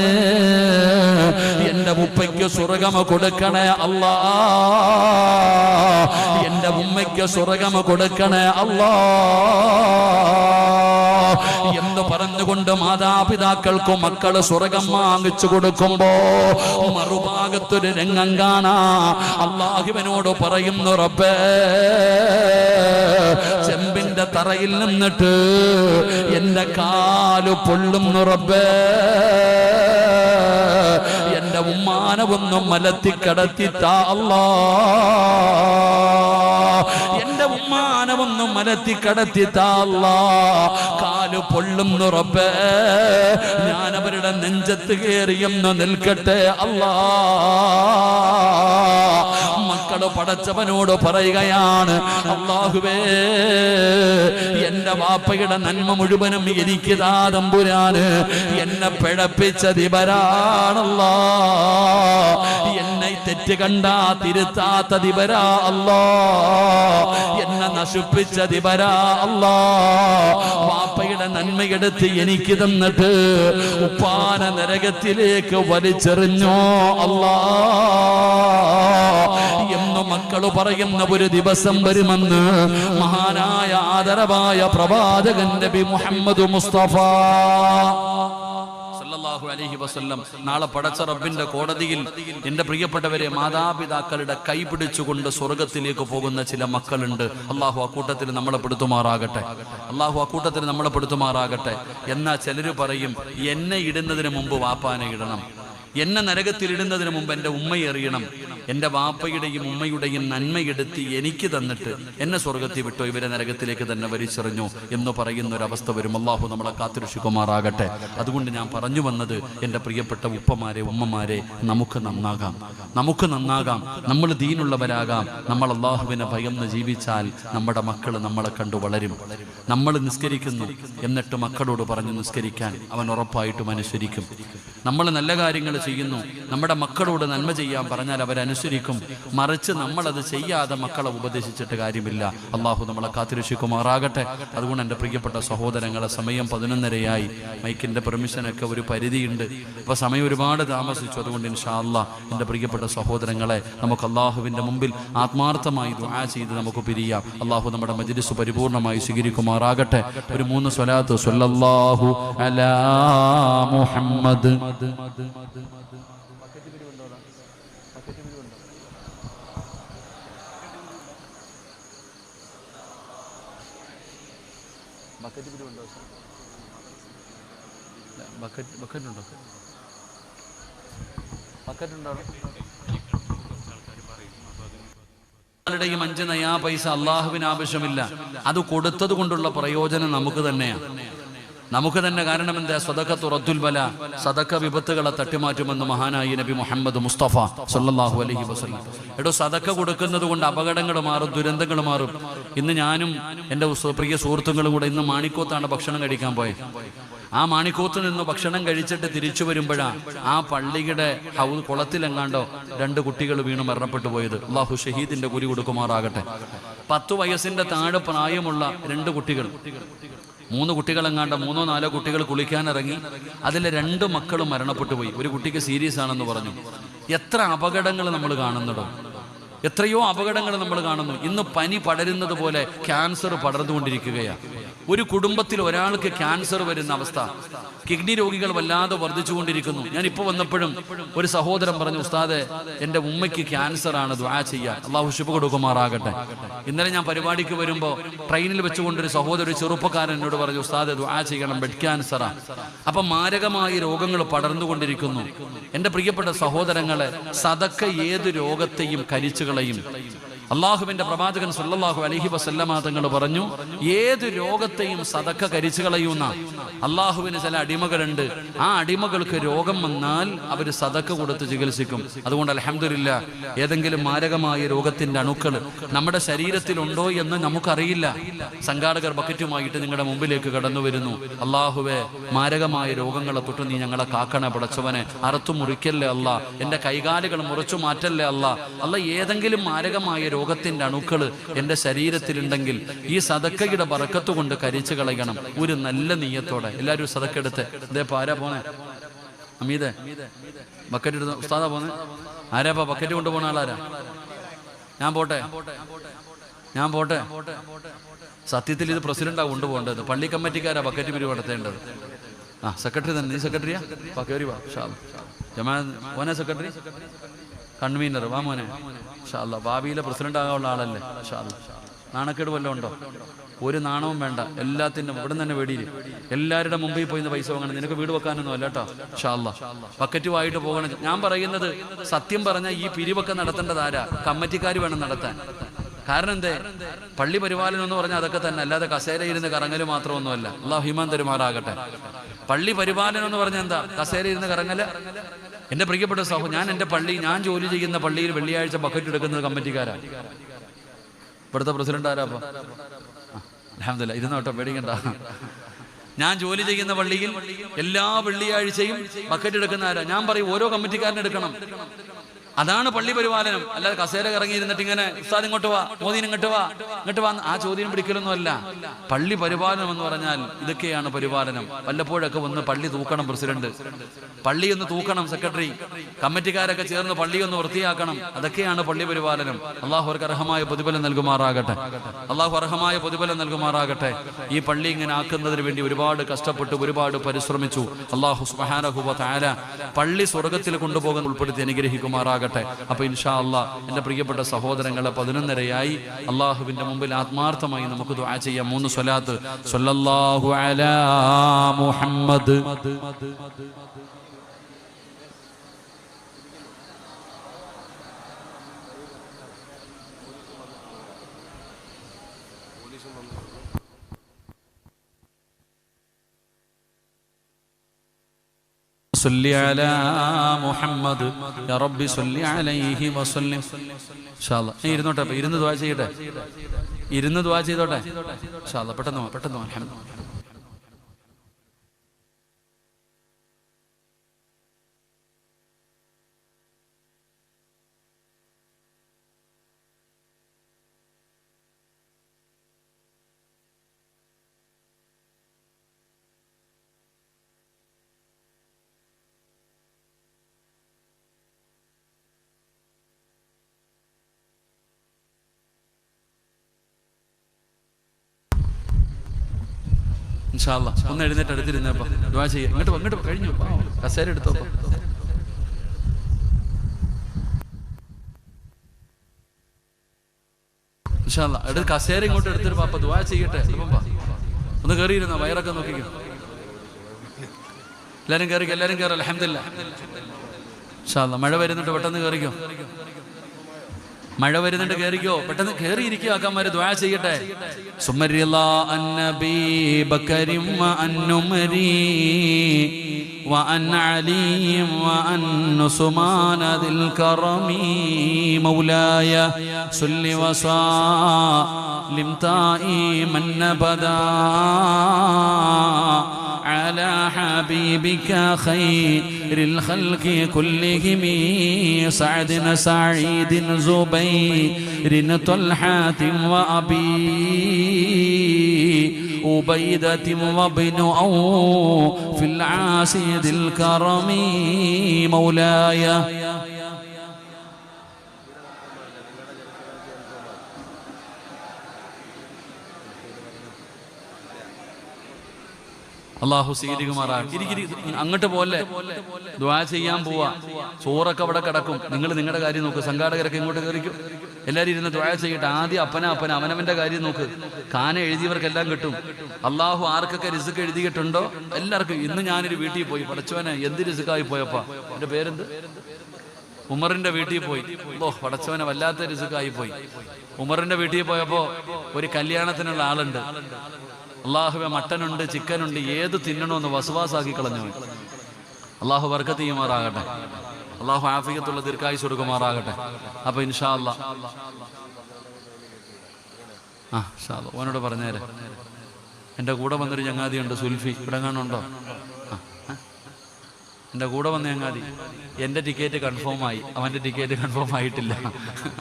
എന്റെ ഉപ്പയ്ക്ക് സ്വർഗ്ഗം കൊടുക്കണേ അല്ലാ, എന്റെ ഉമ്മയ്ക്ക് സ്വർഗ്ഗം കൊടുക്കണേ അല്ലാ എന്ന് പറഞ്ഞുകൊണ്ട് മാതാപിതാക്കൾക്ക് മക്കള് സ്വർഗ്ഗം വാങ്ങിച്ചു കൊടുക്കുമ്പോ മറുഭാഗത്തൊരു രംഗം കാണാ. അല്ലാഹുവിനോട് പറയുന്നു, റബ്ബേ, ചെമ്പിന്റെ തറയിൽ നിന്നിട്ട് എന്റെ കാല് പൊള്ളുന്നു റബ്ബേ, എന്റെ ഉമ്മാനവൊന്നും മലത്തിക്കടത്തിത്താ അല്ലാ, എന്റെ ഉമ്മാനവൊന്നും മലത്തിക്കടത്തിത്താ അല്ലാ, കാല് പൊള്ളുന്നു റബ്ബേ, ഞാൻ അവരുടെ നെഞ്ചത്ത് കയറിയെന്ന് നിൽക്കട്ടെ അല്ലാ. മക്കള് പടച്ചവനോട് പറയുകയാണ്, അല്ലാഹുവേ, എന്റെ വാപ്പയുടെ നന്മ മുഴുവനും എനിക്ക് താ തമ്പുരാന്, എന്നെ പിഴപ്പിച്ചതിവരാണല്ലാ, എന്നെ തെറ്റ് കണ്ടാ തിരുത്താത്തതിവരാ അല്ലാ, എന്നെ നശിപ്പിച്ചതിവരാ അല്ലാ. വാപ്പയുടെ നന്മയെടുത്ത് എനിക്ക് തന്നിട്ട് ഉപ്പാന നരകത്തിലേക്ക് വലിച്ചെറിഞ്ഞോ അല്ലാ എന്ന് മക്കള് പറയുന്ന ഒരു ദിവസം വരുമെന്ന് മഹാനായ ആദരവായ പ്രവാചകൻ നബി മുഹമ്മദ് മുസ്തഫ സല്ലല്ലാഹു അലൈഹി വസല്ലം നാളെ പടച്ച റബ്ബിന്റെ കോടതിയിൽ എൻ്റെ പ്രിയപ്പെട്ടവരെ മാതാപിതാക്കളുടെ കൈ പിടിച്ചുകൊണ്ട് സ്വർഗത്തിലേക്ക് പോകുന്ന ചില മക്കളുണ്ട്. അള്ളാഹു അക്കൂട്ടത്തിൽ നമ്മളെ പെടുത്തുമാറാകട്ടെ. എന്നാ ചിലര് പറയും, എന്നെ ഇടുന്നതിന് മുമ്പ് വാപ്പാനെ ഇടണം, എന്നെ നരകത്തിലിടുന്നതിന് മുമ്പ് എൻ്റെ ഉമ്മയെ എറിയണം, എൻ്റെ വാപ്പയുടെയും ഉമ്മയുടെയും നന്മയെടുത്ത് എനിക്ക് തന്നിട്ട് എന്നെ സ്വർഗത്തിൽ വിട്ടോ, ഇവരെ നരകത്തിലേക്ക് തന്നെ വലിച്ചെറിഞ്ഞു എന്ന് പറയുന്ന ഒരവസ്ഥ വരും. അള്ളാഹു നമ്മളെ കാത്തുരക്ഷിക്കുമാറാകട്ടെ. അതുകൊണ്ട് ഞാൻ പറഞ്ഞു വന്നത്, എൻ്റെ പ്രിയപ്പെട്ട ഉപ്പമാരെ, ഉമ്മമാരെ, നമുക്ക് നന്നാകാം, നമ്മൾ ദീനുള്ളവരാകാം. നമ്മൾ അള്ളാഹുവിനെ ഭയന്ന് ജീവിച്ചാൽ നമ്മുടെ മക്കൾ നമ്മളെ കണ്ടു വളരും. നമ്മൾ നിസ്കരിക്കുന്നു എന്നിട്ട് മക്കളോട് പറഞ്ഞു നിസ്കരിക്കാൻ അവൻ ഉറപ്പായിട്ടും അനുസരിക്കും. നമ്മൾ നല്ല കാര്യങ്ങൾ ചെയ്യുന്നു, നമ്മുടെ മക്കളോട് നന്മ ചെയ്യാൻ പറഞ്ഞാൽ അവരനുസരിക്കും. മറിച്ച് നമ്മളത് ചെയ്യാതെ മക്കളെ ഉപദേശിച്ചിട്ട് കാര്യമില്ല. അള്ളാഹു നമ്മളെ കാത്തുരക്ഷിക്കുമാറാകട്ടെ. അതുകൊണ്ട് എൻ്റെ പ്രിയപ്പെട്ട സഹോദരങ്ങളെ, സമയം 11:30 മൈക്കിൻ്റെ പെർമിഷനൊക്കെ ഒരു പരിധിയുണ്ട്. അപ്പോൾ സമയം ഒരുപാട് താമസിച്ചു. അതുകൊണ്ട് ഇൻഷാ അല്ലാഹ് എൻ്റെ പ്രിയപ്പെട്ട സഹോദരങ്ങളെ, നമുക്ക് അള്ളാഹുവിൻ്റെ മുമ്പിൽ ആത്മാർത്ഥമായി ദുആ ചെയ്ത് നമുക്ക് പിരിയാം. അള്ളാഹു നമ്മുടെ മജ്ലിസ് പരിപൂർണമായി സ്വീകരിക്കുമാറാകട്ടെ. ഒരു 3 സ്വലാത്ത് സ്വല്ലല്ലാഹു അലാ മുഹമ്മദ്. ളുടെയും 5 നയാ പൈസ അള്ളാഹുവിന് ആവശ്യമില്ല. അത് കൊടുത്തത് കൊണ്ടുള്ള പ്രയോജനം നമുക്ക് തന്നെ. കാരണം എന്താ? സദഖത്തു റദ്ദുൽ ബല, സദഖ വിപത്തുകളെ തട്ടിമാറ്റുമെന്ന് മഹാനായി നബി മുഹമ്മദ് മുസ്തഫ സല്ലല്ലാഹു അലൈഹി വസല്ലം. സദഖ കൊടുക്കുന്നത് കൊണ്ട് അപകടങ്ങൾ മാറും, ദുരന്തങ്ങൾ മാറും. ഇന്ന് ഞാനും എൻ്റെ പ്രിയ സുഹൃത്തുക്കളും കൂടെ ഇന്ന് മാണിക്കോത്താണ് ഭക്ഷണം കഴിക്കാൻ പോയത്. ആ മാണിക്കോത്ത് നിന്ന് ഭക്ഷണം കഴിച്ചിട്ട് തിരിച്ചു വരുമ്പോഴാണ് ആ പള്ളിയുടെ കുളത്തിലെങ്ങാണ്ടോ 2 കുട്ടികൾ വീണ് മരണപ്പെട്ടു പോയത്. അള്ളാഹു ഷഹീദിന്റെ കൂലി കൊടുക്കുമാറാകട്ടെ. 10 വയസ്സിന്റെ താഴെ പ്രായമുള്ള 2 കുട്ടികൾ, 3 കുട്ടികളെങ്ങാണ്ട് 3 4 കുട്ടികൾ കുളിക്കാനിറങ്ങി. അതിലെ 2 മക്കളും മരണപ്പെട്ടു പോയി. ഒരു കുട്ടിക്ക് സീരിയസ് ആണെന്ന് പറഞ്ഞു. എത്ര അപകടങ്ങൾ നമ്മൾ കാണുന്നുണ്ടോ? എത്രയോ അപകടങ്ങൾ നമ്മൾ കാണുന്നു. ഇന്ന് പനി പടരുന്നത് പോലെ ക്യാൻസർ പടർന്നുകൊണ്ടിരിക്കുകയാണ്. ഒരു കുടുംബത്തിൽ ഒരാൾക്ക് ക്യാൻസർ വരുന്ന അവസ്ഥ. കിഡ്നി രോഗികൾ വല്ലാതെ വർദ്ധിച്ചുകൊണ്ടിരിക്കുന്നു. ഞാൻ ഇപ്പോൾ വന്നപ്പോഴും ഒരു സഹോദരൻ പറഞ്ഞു, ഉസ്താദെ എൻ്റെ ഉമ്മയ്ക്ക് ക്യാൻസർ ആണ്, ദുആ ചെയ്യാൻ. അള്ളാഹു ശിഫ കൊടുക്കുമാറാകട്ടെ. ഇന്നലെ ഞാൻ പരിപാടിക്ക് വരുമ്പോൾ ട്രെയിനിൽ വെച്ചുകൊണ്ടൊരു സഹോദരൻ, ചെറുപ്പക്കാരൻ എന്നോട് പറഞ്ഞു, ഉസ്താദെ ദുആ ചെയ്യണം, ബ്ലഡ് ക്യാൻസറാ. അപ്പം മാരകമായ രോഗങ്ങൾ പടർന്നുകൊണ്ടിരിക്കുന്നു. എൻ്റെ പ്രിയപ്പെട്ട സഹോദരങ്ങളെ, സദക്ക ഏത് രോഗത്തെയും കരിച്ചു കളയും. അള്ളാഹുവിന്റെ പ്രവാചകൻ സല്ലല്ലാഹു അലൈഹി വസല്ലമ തങ്ങൾ പറഞ്ഞു, ഏത് രോഗത്തെയും സദക്ക കരിച്ചു കളയുന്ന. അള്ളാഹുവിന് ചില അടിമകളുണ്ട്, ആ അടിമകൾക്ക് രോഗം വന്നാൽ അവർ സദക്ക കൊടുത്ത് ചികിത്സിക്കും. അതുകൊണ്ട് അൽഹംദുലില്ലാഹ്, ഏതെങ്കിലും മാരകമായ രോഗത്തിന്റെ അണുക്കൾ നമ്മുടെ ശരീരത്തിലുണ്ടോ എന്ന് നമുക്കറിയില്ല. സംഘാടകർ ബക്കറ്റുമായിട്ട് നിങ്ങളുടെ മുമ്പിലേക്ക് കടന്നു വരുന്നു. അള്ളാഹുവെ, മാരകമായ രോഗങ്ങളെ തൊട്ട് നീ ഞങ്ങളെ കാക്കണേ പടച്ചവനെ. അറുത്തു മുറിക്കല്ലേ അല്ലാ, എൻ്റെ കൈകാലുകൾ മുറിച്ചു മാറ്റല്ലേ അല്ലാ. അല്ല, ഏതെങ്കിലും മാരകമായ രോഗത്തിന്റെ അണുക്കൾ എൻ്റെ ശരീരത്തിലുണ്ടെങ്കിൽ ഈ സദക്കയുടെ ബറക്കത്ത് കൊണ്ട് കരിച്ചു കളയണം. ഒരു നല്ല നീയത്തോടെ എല്ലാവരും സദക്ക എടുത്ത്. ഇതേ ആരാ പോന്നെ? അമീദേ, ബക്കറ്റ് എടുത്ത് ഉസ്താദാ പോന്നെ? ആരാപ്പാ ബക്കറ്റ് കൊണ്ടുപോകുന്ന ആളാരാ? ഞാൻ പോട്ടെ. സത്യത്തിൽ ഇത് പ്രസിഡന്റാ കൊണ്ടുപോകേണ്ടത്, പള്ളി കമ്മിറ്റിക്കാരാ ബക്കറ്റ് പിരിവ് നടത്തേണ്ടത്. സെക്രട്ടറി തന്നെ. നീ സെക്രട്ടറിയാ? കയറി വാ. മോനെ സെക്രട്ടറി, കൺവീനർ വാ മോനെ. ഭാവിയിലെ പ്രസിഡന്റ് ആകാനുള്ള ആളല്ലേ. നാണക്കേട് വല്ലതും ഉണ്ടോ? ഒരു നാണവും വേണ്ട. എല്ലാത്തിനും ഇവിടെ തന്നെ വേടിയിൽ എല്ലാവരുടെ മുമ്പിൽ പോയി പൈസ വാങ്ങണം. നിനക്ക് വീട് വെക്കാനൊന്നും അല്ല കേട്ടോ. ബക്കറ്റുമായിട്ട് പോകണം. ഞാൻ പറയുന്നത് സത്യം പറഞ്ഞാൽ ഈ പിരിവൊക്കെ നടത്തേണ്ടത് ആരാ? കമ്മിറ്റിക്കാർ വേണം നടത്താൻ. കാരണം എന്തേ? പള്ളി പരിപാലനം എന്ന് പറഞ്ഞാൽ അതൊക്കെ തന്നെ, അല്ലാതെ കസേരയിരുന്ന് കറങ്ങല് മാത്രമൊന്നുമല്ല. അല്ലാഹു ഈമാൻ തരുമാറാകട്ടെ. പള്ളി പരിപാലനം എന്ന് പറഞ്ഞാൽ എന്താ? കസേരയിരുന്ന് കറങ്ങല്. എൻ്റെ പ്രിയപ്പെട്ട ഞാൻ ഞാൻ ജോലി ചെയ്യുന്ന പള്ളിയിൽ വെള്ളിയാഴ്ച ബക്കറ്റ് എടുക്കുന്നത് കമ്മിറ്റിക്കാരാണ്. ഇവിടുത്തെ പ്രസിഡന്റ് ആരാ? അൽഹംദുലില്ലാഹ്, ഇരുന്നോട്ടെ, പേടിക്കണ്ട. ഞാൻ ജോലി ചെയ്യുന്ന പള്ളിയിൽ എല്ലാ വെള്ളിയാഴ്ചയും ബക്കറ്റ് എടുക്കുന്ന ആരാ? ഞാൻ പറയും ഓരോ കമ്മിറ്റിക്കാരനെ എടുക്കണം. അതാണ് പള്ളി പരിപാലനം. അല്ലാതെ കസേര ഇറങ്ങിയിരുന്നിട്ട് ഇങ്ങനെ ഉസ്താദ് ഇങ്ങോട്ട് വാ, മോദീൻ ഇങ്ങോട്ട് വാ, ഇങ്ങോട്ട് വാ, ആ ചോദ്യം പിടിക്കലൊന്നും അല്ല. പള്ളി പരിപാലനം എന്ന് പറഞ്ഞാൽ ഇതൊക്കെയാണ് പരിപാലനം. വല്ലപ്പോഴൊക്കെ വന്ന് പള്ളി തൂക്കണം പ്രസിഡന്റ്, പള്ളി ഒന്ന് തൂക്കണം സെക്രട്ടറി, കമ്മിറ്റിക്കാരൊക്കെ ചേർന്ന് പള്ളി ഒന്ന് വൃത്തിയാക്കണം. അതൊക്കെയാണ് പള്ളി പരിപാലനം. അള്ളാഹു അവർക്ക് അർഹമായ പ്രതിഫലം നൽകുമാറാകട്ടെ. അള്ളാഹു അർഹമായ പ്രതിഫലം നൽകുമാറാകട്ടെ. ഈ പള്ളി ഇങ്ങനെ ആക്കുന്നതിന് വേണ്ടി ഒരുപാട് കഷ്ടപ്പെട്ടു, ഒരുപാട് പരിശ്രമിച്ചു. അള്ളാഹു സുബ്ഹാനഹു വ തആല പള്ളി സ്വർഗത്തിൽ കൊണ്ടുപോകാൻ ഉൾപ്പെടുത്തി അനുഗ്രഹിക്കുമാറാകട്ടെ. അപ്പൊ ഇൻഷാ അല്ലാഹ് എൻ്റെ പ്രിയപ്പെട്ട സഹോദരങ്ങളെ 11:30 അള്ളാഹുവിന്റെ മുമ്പിൽ ആത്മാർത്ഥമായി നമുക്ക് ദുആ ചെയ്യാം. 3 സ്വലാത്ത്. സ്വല്ലല്ലാഹു അലാ മുഹമ്മദ് صلي على محمد يا ربي صلي عليه وسلم. ഇൻഷാ അല്ലാഹ് ഇരുന്നോട്ടെ, ഇരുന്ന് ദുആ ചെയ്യട്ടെ, ഇരുന്ന് ദുആ ചെയ്തോട്ടെ. ഇൻഷാ അല്ലാഹ് പെട്ടെന്ന് അൽഹംദുലില്ലാഹ്. ഇൻഷാ അല്ലാഹ് ഒന്ന് എഴുന്നേറ്റ് അടുത്തിരുന്നപ്പോ ദുആ ചെയ്യാം. ഇങ്ങോട്ട് കഴിഞ്ഞു, കസേര എടുത്തോ. ഇൻഷാ അല്ലാഹ് അടുത്ത് കസേര ഇങ്ങോട്ട് എടുത്തിട്ട് പാപ്പ ദുആ ചെയ്യട്ടെ. ഒന്ന് കയറിയിരുന്ന വയറൊക്കെ നോക്കിക്കോ. എല്ലാരും കയറിക്കോ, എല്ലാരും കയറി. അൽഹംദുലില്ലാഹ്. ഇൻഷാ അല്ലാഹ് മഴ വരുന്നുണ്ട്, പെട്ടെന്ന് കയറിക്കോ. മഴ വരുന്നുണ്ട്, കയറിക്കോ, പെട്ടെന്ന് കയറിയിരിക്കുക. ആക്കാന്മാര് ദുആ ചെയ്യട്ടെ. സുമരില്ലാ അന്നബി ബക്കരിം വഅന്നുമരി വഅൻ അലിയും വഅൻ ഉസ്മാനദിൽ കറമി മൗലായ സല്ലി വസല്ലിം തായിമൻ അബദാ على حبيبك خير الخلق كلهم سعد سعيد زبير طلحة وأبي عبيدة وابن في العاسد الكرم مولاي. അള്ളാഹു സ്വീകരിക്കുമാറാകട്ടെ. അങ്ങോട്ട് പോലെ ദുആ ചെയ്യാൻ പോവാ. ചോറൊക്കെ അവിടെ കിടക്കും. നിങ്ങൾ നിങ്ങളുടെ കാര്യം നോക്ക്. സംഘാടകരൊക്കെ ഇങ്ങോട്ട് കയറിക്കും. എല്ലാവരും ഇരുന്ന് ദുആ ചെയ്യട്ടെ. ആദ്യം അപ്പന അവനവന്റെ കാര്യം നോക്ക്. കാന എഴുതിയവർക്കെല്ലാം കിട്ടും. അള്ളാഹു ആർക്കൊക്കെ റിസ്ക് എഴുതിയിട്ടുണ്ടോ എല്ലാവർക്കും. ഇന്ന് ഞാനൊരു വീട്ടിൽ പോയി, പടച്ചവനെ എന്ത് റിസ്ക്കായി പോയപ്പാ. എന്റെ പേരെന്ത്? ഉമറിന്റെ വീട്ടിൽ പോയി. പടച്ചവനെ വല്ലാത്ത റിസ്ക്കായി പോയി. ഉമറിന്റെ വീട്ടിൽ പോയപ്പോ ഒരു കല്യാണത്തിനുള്ള ആളുണ്ട്. അള്ളാഹുവെ മട്ടനുണ്ട്, ചിക്കനുണ്ട്, ഏത് തിന്നണമെന്ന് വസ്വാസാക്കി കളഞ്ഞു. അള്ളാഹു ബർക്കത്ത് ചെയ്യുമാറാകട്ടെ. അള്ളാഹു ആഫിയത്തുള്ള ദീർഘായുസ്സ് കൊടുക്കുമാറാകട്ടെ. അപ്പൊ ഇൻഷാ അല്ലാഹ് ഓനോട് പറഞ്ഞേരെ. എൻ്റെ കൂടെ വന്നൊരു ചങ്ങാതിയുണ്ട്, സുൽഫി. ഇവിടെ കാണുന്നുണ്ടോ? എൻ്റെ കൂടെ വന്ന ചങ്ങാതി. എൻ്റെ ടിക്കറ്റ് കൺഫേം ആയി, അവൻ്റെ ടിക്കറ്റ് കൺഫേം ആയിട്ടില്ല.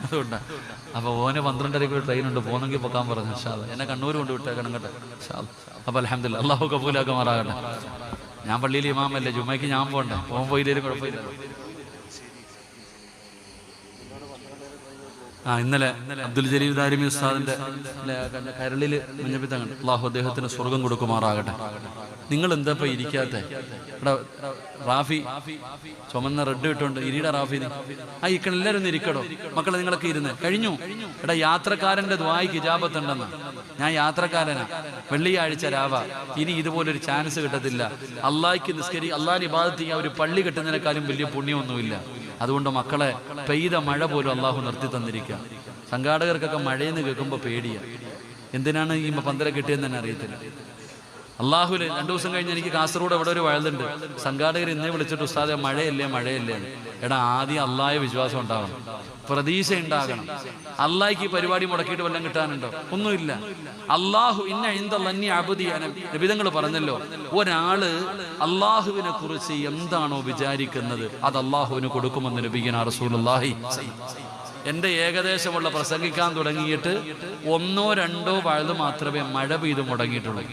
അതുകൊണ്ടാണ്. അപ്പോൾ ഓന് 12:30 ട്രെയിൻ ഉണ്ട്, പോന്നെങ്കിൽ പൊക്കാൻ പറഞ്ഞു. ഇൻഷാ അല്ലാഹ് എന്നെ കണ്ണൂർ കൊണ്ട് വിട്ടേക്കണം കേട്ടോ. ഇൻഷാ അല്ലാഹ്. അപ്പോൾ അൽഹംദുലില്ലാഹ് അള്ളാഹു കബൂലാക്കുമാറാകട്ടെ. ഞാൻ പള്ളിയിൽ ഇമാമല്ലേ, ജുമയ്ക്ക് ഞാൻ പോകണ്ടേ? പോയില്ലേലും കുഴപ്പമില്ല. ഇന്നലെ അബ്ദുൽ ജലീൽ ദാരിമി ഉസ്താദിന്റെ കരളിൽ മഞ്ഞപ്പിത്തങ്ങൾ. അള്ളാഹു അദ്ദേഹത്തിന് സ്വർഗം കൊടുക്കുമാറാകട്ടെ. നിങ്ങൾ എന്താ ഇപ്പൊ ഇരിക്കാത്ത? ഇവിടെ റാഫി ചുമന്ന റെഡ് ഇട്ടുണ്ട്. ഇരിയുടെ റാഫി ഇക്കണ എല്ലാവരും ഒന്ന് ഇരിക്കടോ. മക്കളെ നിങ്ങളൊക്കെ ഇരുന്ന് കഴിഞ്ഞു. എടാ യാത്രക്കാരന്റെ ദ്വായ്ക്ക് ഇജാബത്തുണ്ടെന്ന്. ഞാൻ യാത്രക്കാരനാ. വെള്ളിയാഴ്ച രാവ. ഇനി ഇതുപോലൊരു ചാൻസ് കിട്ടത്തില്ല. അള്ളാഹിക്ക് അള്ളാഹിന് ഇബാദത്ത് ചെയ്യാൻ ഒരു പള്ളി കെട്ടുന്നതിനേക്കാളും വലിയ പുണ്യമൊന്നുമില്ല. അതുകൊണ്ട് മക്കളെ പെയ്ത മഴ പോലും അള്ളാഹു നിർത്തി തന്നിരിക്കുക. സംഘാടകർക്കൊക്കെ മഴയെന്ന് കേൾക്കുമ്പോൾ പേടിയാണ്. എന്തിനാണ് ഈ പന്തല കിട്ടിയെന്ന് തന്നെ അറിയത്തില്ല. അള്ളാഹുല് 2 ദിവസം കഴിഞ്ഞ് എനിക്ക് കാസർഗോഡ് എവിടെ ഒരു വഴുതുണ്ട്. സംഘാടകർ ഇന്നേ വിളിച്ചിട്ട് ഉസ്താദെ മഴയല്ലേ മഴയല്ലേ. എടാ ആദ്യം അള്ളാഹ് വിശ്വാസം ഉണ്ടാവണം, പ്രതീക്ഷ ഉണ്ടാകണം. അള്ളാഹിക്ക് ഈ പരിപാടി മുടക്കിയിട്ട് വല്ലതും കിട്ടാനുണ്ടോ? ഒന്നുമില്ല. അള്ളാഹു നബിതങ്ങൾ പറഞ്ഞല്ലോ, ഒരാള് അള്ളാഹുവിനെ കുറിച്ച് എന്താണോ വിചാരിക്കുന്നത് അത് അള്ളാഹുവിന് കൊടുക്കുമെന്ന് നബിയുനാ റസൂലുള്ളാഹി. എന്റെ ഏകദേശമുള്ള പ്രസംഗിക്കാൻ തുടങ്ങിയിട്ട് 1-2 വഴുത് മാത്രമേ മഴ പെയ്ത് മുടങ്ങിയിട്ടുള്ളൂ.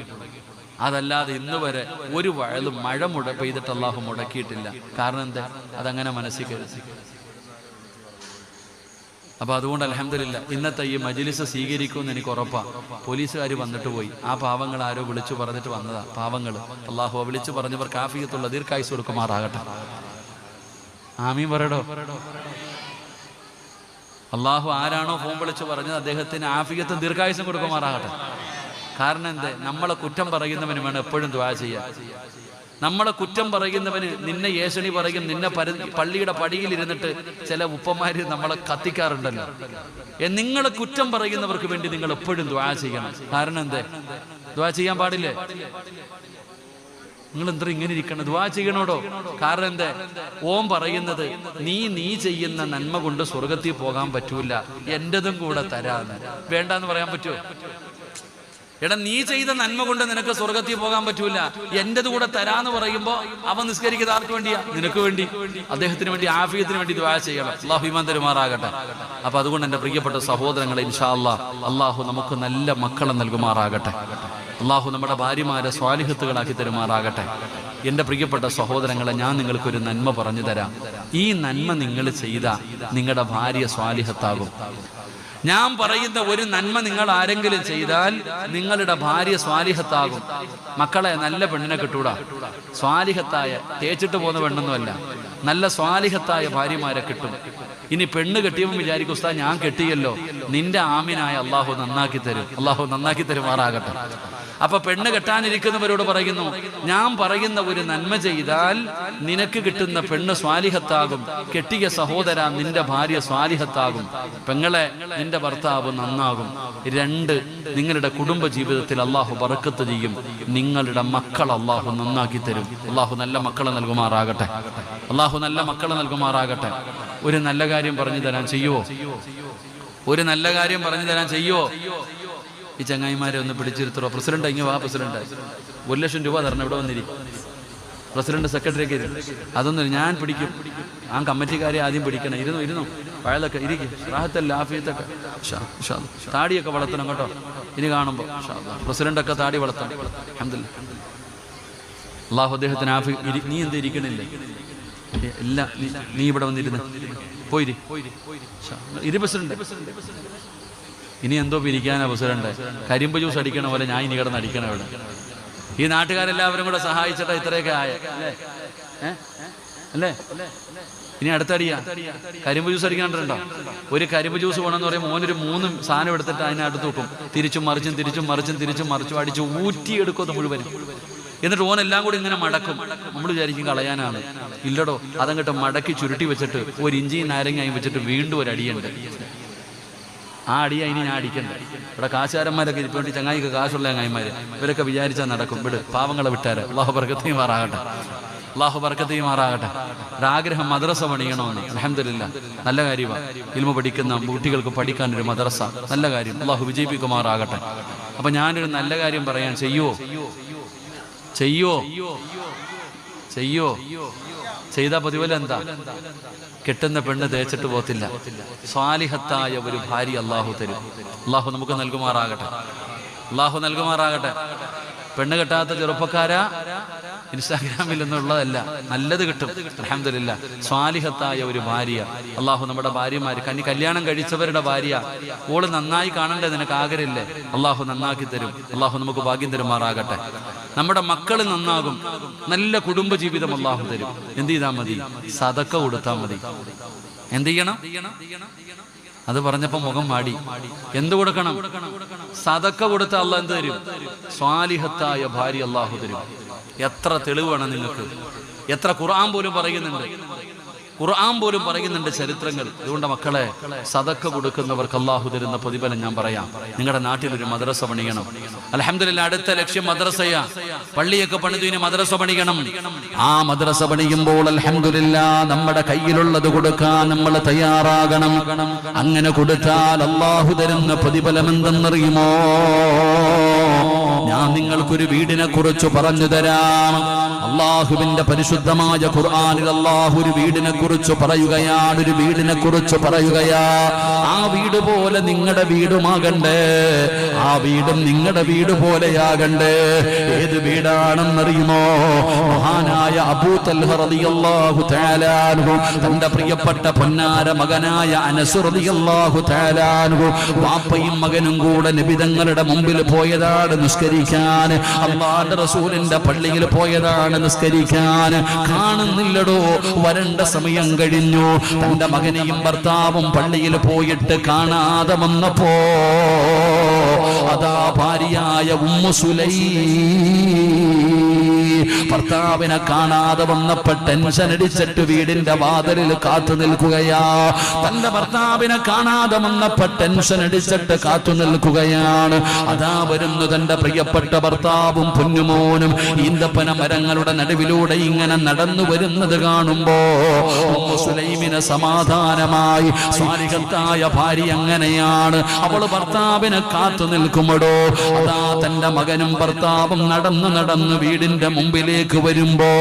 അതല്ലാതെ ഇന്ന് വരെ ഒരു വഴുതും മഴ പെയ്തിട്ട് അള്ളാഹു മുടക്കിയിട്ടില്ല. കാരണം എന്താ? അതങ്ങനെ മനസ്സിൽ കരുതി. അപ്പൊ അതുകൊണ്ട് അൽഹംദുലില്ലാ ഇന്നത്തെ ഈ മജ്‌ലിസ് സ്വീകരിക്കുമെന്ന് എനിക്ക് ഉറപ്പാണ്. പോലീസുകാർ വന്നിട്ട് പോയി. ആ പാവങ്ങൾ ആരോ വിളിച്ചു പറഞ്ഞിട്ട് വന്നതാ. പാവങ്ങൾ അള്ളാഹു വിളിച്ചു പറഞ്ഞവർക്ക് ആഫിയത്തുള്ള ദീർഘായുസ്സ് കൊടുക്കുമാറാകട്ടെ. ആമീൻ പറയടോ. അള്ളാഹു ആരാണോ ഫോൺ വിളിച്ചു പറഞ്ഞത് അദ്ദേഹത്തിന് ആഫിയത്തും ദീർഘായുസ്സും കൊടുക്കുമാറാകട്ടെ. കാരണം എന്തേ? നമ്മളെ കുറ്റം പറയുന്നവന് വേണം എപ്പോഴും ദുആ ചെയ്യാൻ. നമ്മളെ കുറ്റം പറയുന്നവന് നിന്നെ ഏഷണി പറയും. നിന്നെ പള്ളിയുടെ പടിയിൽ ഇരുന്നിട്ട് ചില ഉപ്പമാര് നമ്മളെ കത്തിക്കാറുണ്ടല്ലോ. നിങ്ങളെ കുറ്റം പറയുന്നവർക്ക് വേണ്ടി നിങ്ങൾ എപ്പോഴും ദുആ ചെയ്യണം. കാരണം എന്തേ? ദുആ ചെയ്യാൻ പാടില്ലേ? നിങ്ങൾ എന്താ ഇങ്ങനെ ഇരിക്കണം? ദുആ ചെയ്യണോടോ. കാരണം എന്തേ? ഓം പറയുന്നത് നീ ചെയ്യുന്ന നന്മ കൊണ്ട് സ്വർഗത്തിൽ പോകാൻ പറ്റൂല, എന്റേതും കൂടെ തരാന്ന്. വേണ്ടാന്ന് പറയാൻ പറ്റുമോ? എടാ നീ ചെയ്ത നന്മ കൊണ്ട് നിനക്ക് സ്വർഗത്തിൽ പോകാൻ പറ്റൂല, എന്റേത് കൂടെ തരാന്ന് പറയുമ്പോ അവൻ നിസ്കരിക്കുന്നത് ആർക്ക് വേണ്ടിയാ? നിനക്ക് വേണ്ടി. അദ്ദേഹത്തിന് വേണ്ടി, ആഫിയത്തിന് വേണ്ടി ദുആ ചെയ്യണം. അല്ലാഹു ഈമാൻ തരുമാറാകട്ടെ. അപ്പൊ അതുകൊണ്ട് എന്റെ പ്രിയപ്പെട്ട സഹോദരങ്ങളെ, ഇൻഷാ അല്ലാഹ് അല്ലാഹു നമുക്ക് നല്ല മക്കളെ നൽകുമാറാകട്ടെ. അല്ലാഹു നമ്മുടെ ഭാര്യമാരെ സ്വാലിഹത്തുകളാക്കി തരുമാറാകട്ടെ. എന്റെ പ്രിയപ്പെട്ട സഹോദരങ്ങളെ, ഞാൻ നിങ്ങൾക്കൊരു നന്മ പറഞ്ഞു തരാം. ഈ നന്മ നിങ്ങൾ ചെയ്ത നിങ്ങളുടെ ഭാര്യ സ്വാലിഹത്താകും. ഞാൻ പറയുന്ന ഒരു നന്മ നിങ്ങൾ ആരെങ്കിലും ചെയ്താൽ നിങ്ങളുടെ ഭാര്യ സ്വാലിഹത്താകും. മക്കളെ, നല്ല പെണ്ണിനെ കിട്ടൂടാ. സ്വാലിഹത്തായ, തേച്ചിട്ട് പോകുന്ന പെണ്ണൊന്നുമല്ല, നല്ല സ്വാലിഹത്തായ ഭാര്യമാരെ കിട്ടും. ഇനി പെണ്ണ് കെട്ടിയവൻ വിചാരിക്കും ഉസ്താദ് ഞാൻ കെട്ടിയല്ലോ. നിന്റെ ആമിനായ അള്ളാഹു നന്നാക്കി തരും. അള്ളാഹു നന്നാക്കി തരുമാറാകട്ടെ. അപ്പൊ പെണ്ണ് കെട്ടാനിരിക്കുന്നവരോട് പറയുന്നു, ഞാൻ പറയുന്ന ഒരു നന്മ ചെയ്താൽ നിനക്ക് കിട്ടുന്ന പെണ്ണ് സ്വാലിഹത്താകും. കെട്ടിയ സഹോദര, നിന്റെ ഭാര്യ സ്വാലിഹത്താകും. പെങ്ങളെ, നിന്റെ ഭർത്താവ് നന്നാകും. 2, നിങ്ങളുടെ കുടുംബ ജീവിതത്തിൽ അള്ളാഹു ബറക്കത്ത് ചെയ്യും. നിങ്ങളുടെ മക്കൾ അള്ളാഹു നന്നാക്കി തരും. അള്ളാഹു നല്ല മക്കളെ നൽകുമാറാകട്ടെ. അള്ളാഹു നല്ല മക്കളെ നൽകുമാറാകട്ടെ. ഒരു നല്ല കാര്യം പറഞ്ഞു തരാൻ ചെയ്യുവോ? ഒരു നല്ല കാര്യം പറഞ്ഞു തരാൻ ചെയ്യുവോ? ഈ ചങ്ങായിമാരെ ഒന്ന് പിടിച്ചിരുത്തോ. പ്രസിഡന്റ് ഇങ്ങ് വാ. പ്രസിഡന്റ് 1 ലക്ഷം രൂപ തരണം. ഇവിടെ വന്നിരിക്കും. പ്രസിഡന്റ് സെക്രട്ടറിയൊക്കെ അതൊന്നും ഞാൻ പിടിക്കും. ആ കമ്മിറ്റിക്കാരെ ആദ്യം പിടിക്കണം. ഇരുന്നു വയലൊക്കെ ഇരിക്കും. റാഹത്തല്ല, ആഫിയത്തൊക്കെ. താടിയൊക്കെ വളർത്തണം കേട്ടോ. ഇനി കാണുമ്പോൾ പ്രസിഡന്റൊക്കെ താടി വളർത്തണം. അൽഹംദുലില്ലാഹ്. അള്ളാഹു അദ്ദേഹത്തിന് ആഫി. നീ എന്താ ഇരിക്കണില്ലേ? എല്ലാം നീ ഇവിടെ വന്നിരുന്ന് പോയിരി. പ്രസിഡന്റ് ഇനി എന്തോ പിരിക്കാനാ പ്രസിഡന്റ്? കരിമ്പ് ജ്യൂസ് അടിക്കണ പോലെ ഞാൻ ഇനി കിടന്ന് അടിക്കണം ഇവിടെ. ഈ നാട്ടുകാരെല്ലാവരും കൂടെ സഹായിച്ചിട്ടാ ഇത്രയൊക്കെ ആയ അല്ലേ? ഇനി അടുത്തടിയാ കരിമ്പ് ജ്യൂസ് അടിക്കാണ്ടോ? ഒരു കരിമ്പ് ജ്യൂസ് വേണമെന്ന് പറയുമ്പോൾ മോനൊരു 3 സാധനം എടുത്തിട്ട് അതിനടുത്ത് വെക്കും. തിരിച്ചും മറിച്ചും അടിച്ച് ഊറ്റിയെടുക്കും മുഴുവനും. എന്നിട്ട് ഓനെല്ലാം കൂടി ഇങ്ങനെ മടക്കും. നമ്മൾ വിചാരിക്കും കളയാനാണ്. ഇല്ലടോ, അതങ്ങോട്ട് മടക്കി ചുരുട്ടി വെച്ചിട്ട് 1 ഇഞ്ചിയും നാരങ്ങയും വെച്ചിട്ട് വീണ്ടും ഒരു അടിയുണ്ട്. ആ അടിയാ ഇനി ഞാൻ അടിക്കണ്ടേ. ഇവിടെ കാശുകാരന്മാരൊക്കെ ഇരിപ്പുണ്ട്. ചങ്ങായിക്ക് കാശുള്ള ചങ്ങായിമാര്, ഇവരൊക്കെ വിചാരിച്ചാൽ നടക്കും. വിട്, പാവങ്ങളെ വിട്ടാരെ. അള്ളാഹു ബർക്കത്തുമാറാകട്ടെ. അള്ളാഹു ബർക്കത്തുമാറാകട്ടെ. ഒരാഗ്രഹം മദ്രസ പണിയണമെന്ന്. അൽഹംദുലില്ലാഹ്, നല്ല കാര്യമാണ്. ഇൽമു പഠിക്കുന്ന കുട്ടികൾക്ക് പഠിക്കാനൊരു മദ്രസ, നല്ല കാര്യം. അള്ളാഹു വിജയിപ്പിക്കുമാറാകട്ടെ. അപ്പൊ ഞാനൊരു നല്ല കാര്യം പറയാൻ ചെയ്യുവോ? ചെയ്താ പ്രതിഫലം എന്താ? കെട്ടുന്ന പെണ്ണ് തേച്ചിട്ട് പോത്തില്ല. സ്വാലിഹത്തായ ഒരു ഭാര്യ അള്ളാഹു തരും. അള്ളാഹു നമുക്ക് നൽകുമാറാകട്ടെ. അള്ളാഹു നൽകുമാറാകട്ടെ. പെണ്ണ് കെട്ടാത്ത ചെറുപ്പക്കാരാ, ഇൻസ്റ്റാഗ്രാമിൽ ഒന്നുള്ളതല്ല, നല്ലത് കിട്ടും. അൽഹംദുലില്ലാഹ്. സ്വാലിഹത്തായ ഒരു ഭാര്യ അള്ളാഹു നമ്മുടെ ഭാര്യമാര്, കല്യാണം കഴിച്ചവരുടെ ഭാര്യ, ഓള് നന്നായി കാണണ്ടേ? നിനക്ക് ആഗ്രഹമില്ലേ? അള്ളാഹു നന്നാക്കി തരും. അള്ളാഹു നമുക്ക് ഭാഗ്യം തരുമാറാകട്ടെ. നമ്മുടെ മക്കൾ നന്നാകും. നല്ല കുടുംബ ജീവിതം അള്ളാഹു തരും. എന്ത് ചെയ്താൽ മതി? സദക്ക കൊടുത്താൽ മതി. എന്ത് ചെയ്യണം? അത് പറഞ്ഞപ്പോ മുഖം മാടി. എന്ത് കൊടുക്കണം? സദക്ക കൊടുത്ത അള്ളാഹ് എന്ത് തരും? സ്വാലിഹത്തായ ഭാര്യ അള്ളാഹു തരും. എത്ര തെളിവാണ് നിങ്ങൾക്ക്! എത്ര ഖുർആൻ പോലും പറയുന്നുണ്ട്. ഖുർആൻ പോലും പറയുന്നുണ്ട് ചരിത്രങ്ങൾ. അതുകൊണ്ട് മക്കളെ, സദക്ക കൊടുക്കുന്നവർക്ക് അള്ളാഹു തരുന്ന പ്രതിഫലം ഞാൻ പറയാം. നിങ്ങളുടെ നാട്ടിൽ ഒരു മദ്രസ പണിയണം. അൽഹംദുലില്ലാഹ്, അടുത്ത ലക്ഷ്യം മദ്രസയാ. പള്ളിയൊക്കെ പണിതിന് മദ്രസ പണിയണം. ആ മദ്രസ പണിയുമ്പോൾ അൽഹംദുലില്ലാഹ് നമ്മുടെ കയ്യിലുള്ളത് കൊടുക്കാൻ നമ്മൾ തയ്യാറാകണം. അങ്ങനെ കൊടുത്താൽ അള്ളാഹു തരുന്ന പ്രതിഫലം എന്തെന്നറിയുമോ? ഞാൻ നിങ്ങൾക്കൊരു വീടിനെ കുറിച്ച് പറഞ്ഞു തരാം. അള്ളാഹുവിന്റെ പരിശുദ്ധമായ ഖുർആനിൽ അള്ളാഹു ഒരു വീടിനെ കുറിച്ച് പറയുകയാണ്. ഒരു വീടിനെ കുറിച്ച് പറയുകയാ. ആ വീട് പോലെ നിങ്ങളുടെ വീടുമാകണ്ടേ, ആ വീടും നിങ്ങളുടെ വീട് പോലെയാകണ്ടേ. ഏത് വീടാണെന്നറിയുമോ? മഹാനായ അബൂ തൽഹ റളിയല്ലാഹു തആല അൻഹു തന്റെ പ്രിയപ്പെട്ട പൊന്നാര മകനായ അനസ് റളിയല്ലാഹു തആല അൻഹു വാപ്പയും മകനും കൂടെ നബി തങ്ങളുടെ മുമ്പിൽ പോയതാണ് നിസ്കരിക്കാൻ. അല്ലാഹുവിന്റെ റസൂലിന്റെ പള്ളിയിൽ പോയതാണ് നിസ്കരിക്കാൻ. കാണുന്നില്ലടോ, വരണ്ട സമയം കഴിഞ്ഞു. തന്റെ മകനെയും ഭർത്താവും പള്ളിയിൽ പോയിട്ട് കാണാതെ വന്നപ്പോ അതാ ഭാര്യയായ ഉമ്മു സുലൈം ഭർത്താവിനെ കാണാതെ വന്നപ്പോ ടെൻഷൻ അടിച്ചിട്ട് വീടിന്റെ വാതിലിൽ കാത്തു നിൽക്കുകയാ. തന്റെ ഭർത്താവിനെ കാണാതെ വന്നപ്പോ ടെൻഷൻ അടിച്ചിട്ട് കാത്തു നിൽക്കുകയാണ്. അതാ വരുന്നു തന്റെ പ്രിയപ്പെട്ട ഭർത്താവും പൊന്നുമോനും ഈന്തപ്പന മരങ്ങളുടെ നടുവിലൂടെ ഇങ്ങനെ നടന്നു വരുന്നത് കാണുമ്പോ ഉമ്മു സുലൈമിന് സമാധാനമായി. സ്വാലിഹത്തായ ഭാര്യ അങ്ങനെയാണ്. അവള് ഭർത്താവിനെ കാത്തു നിൽക്കുമ്പോഴോ അതാ തന്റെ മകനും ഭർത്താവും നടന്ന് വീടിന്റെ മുമ്പിലേക്ക് വരുമ്പോ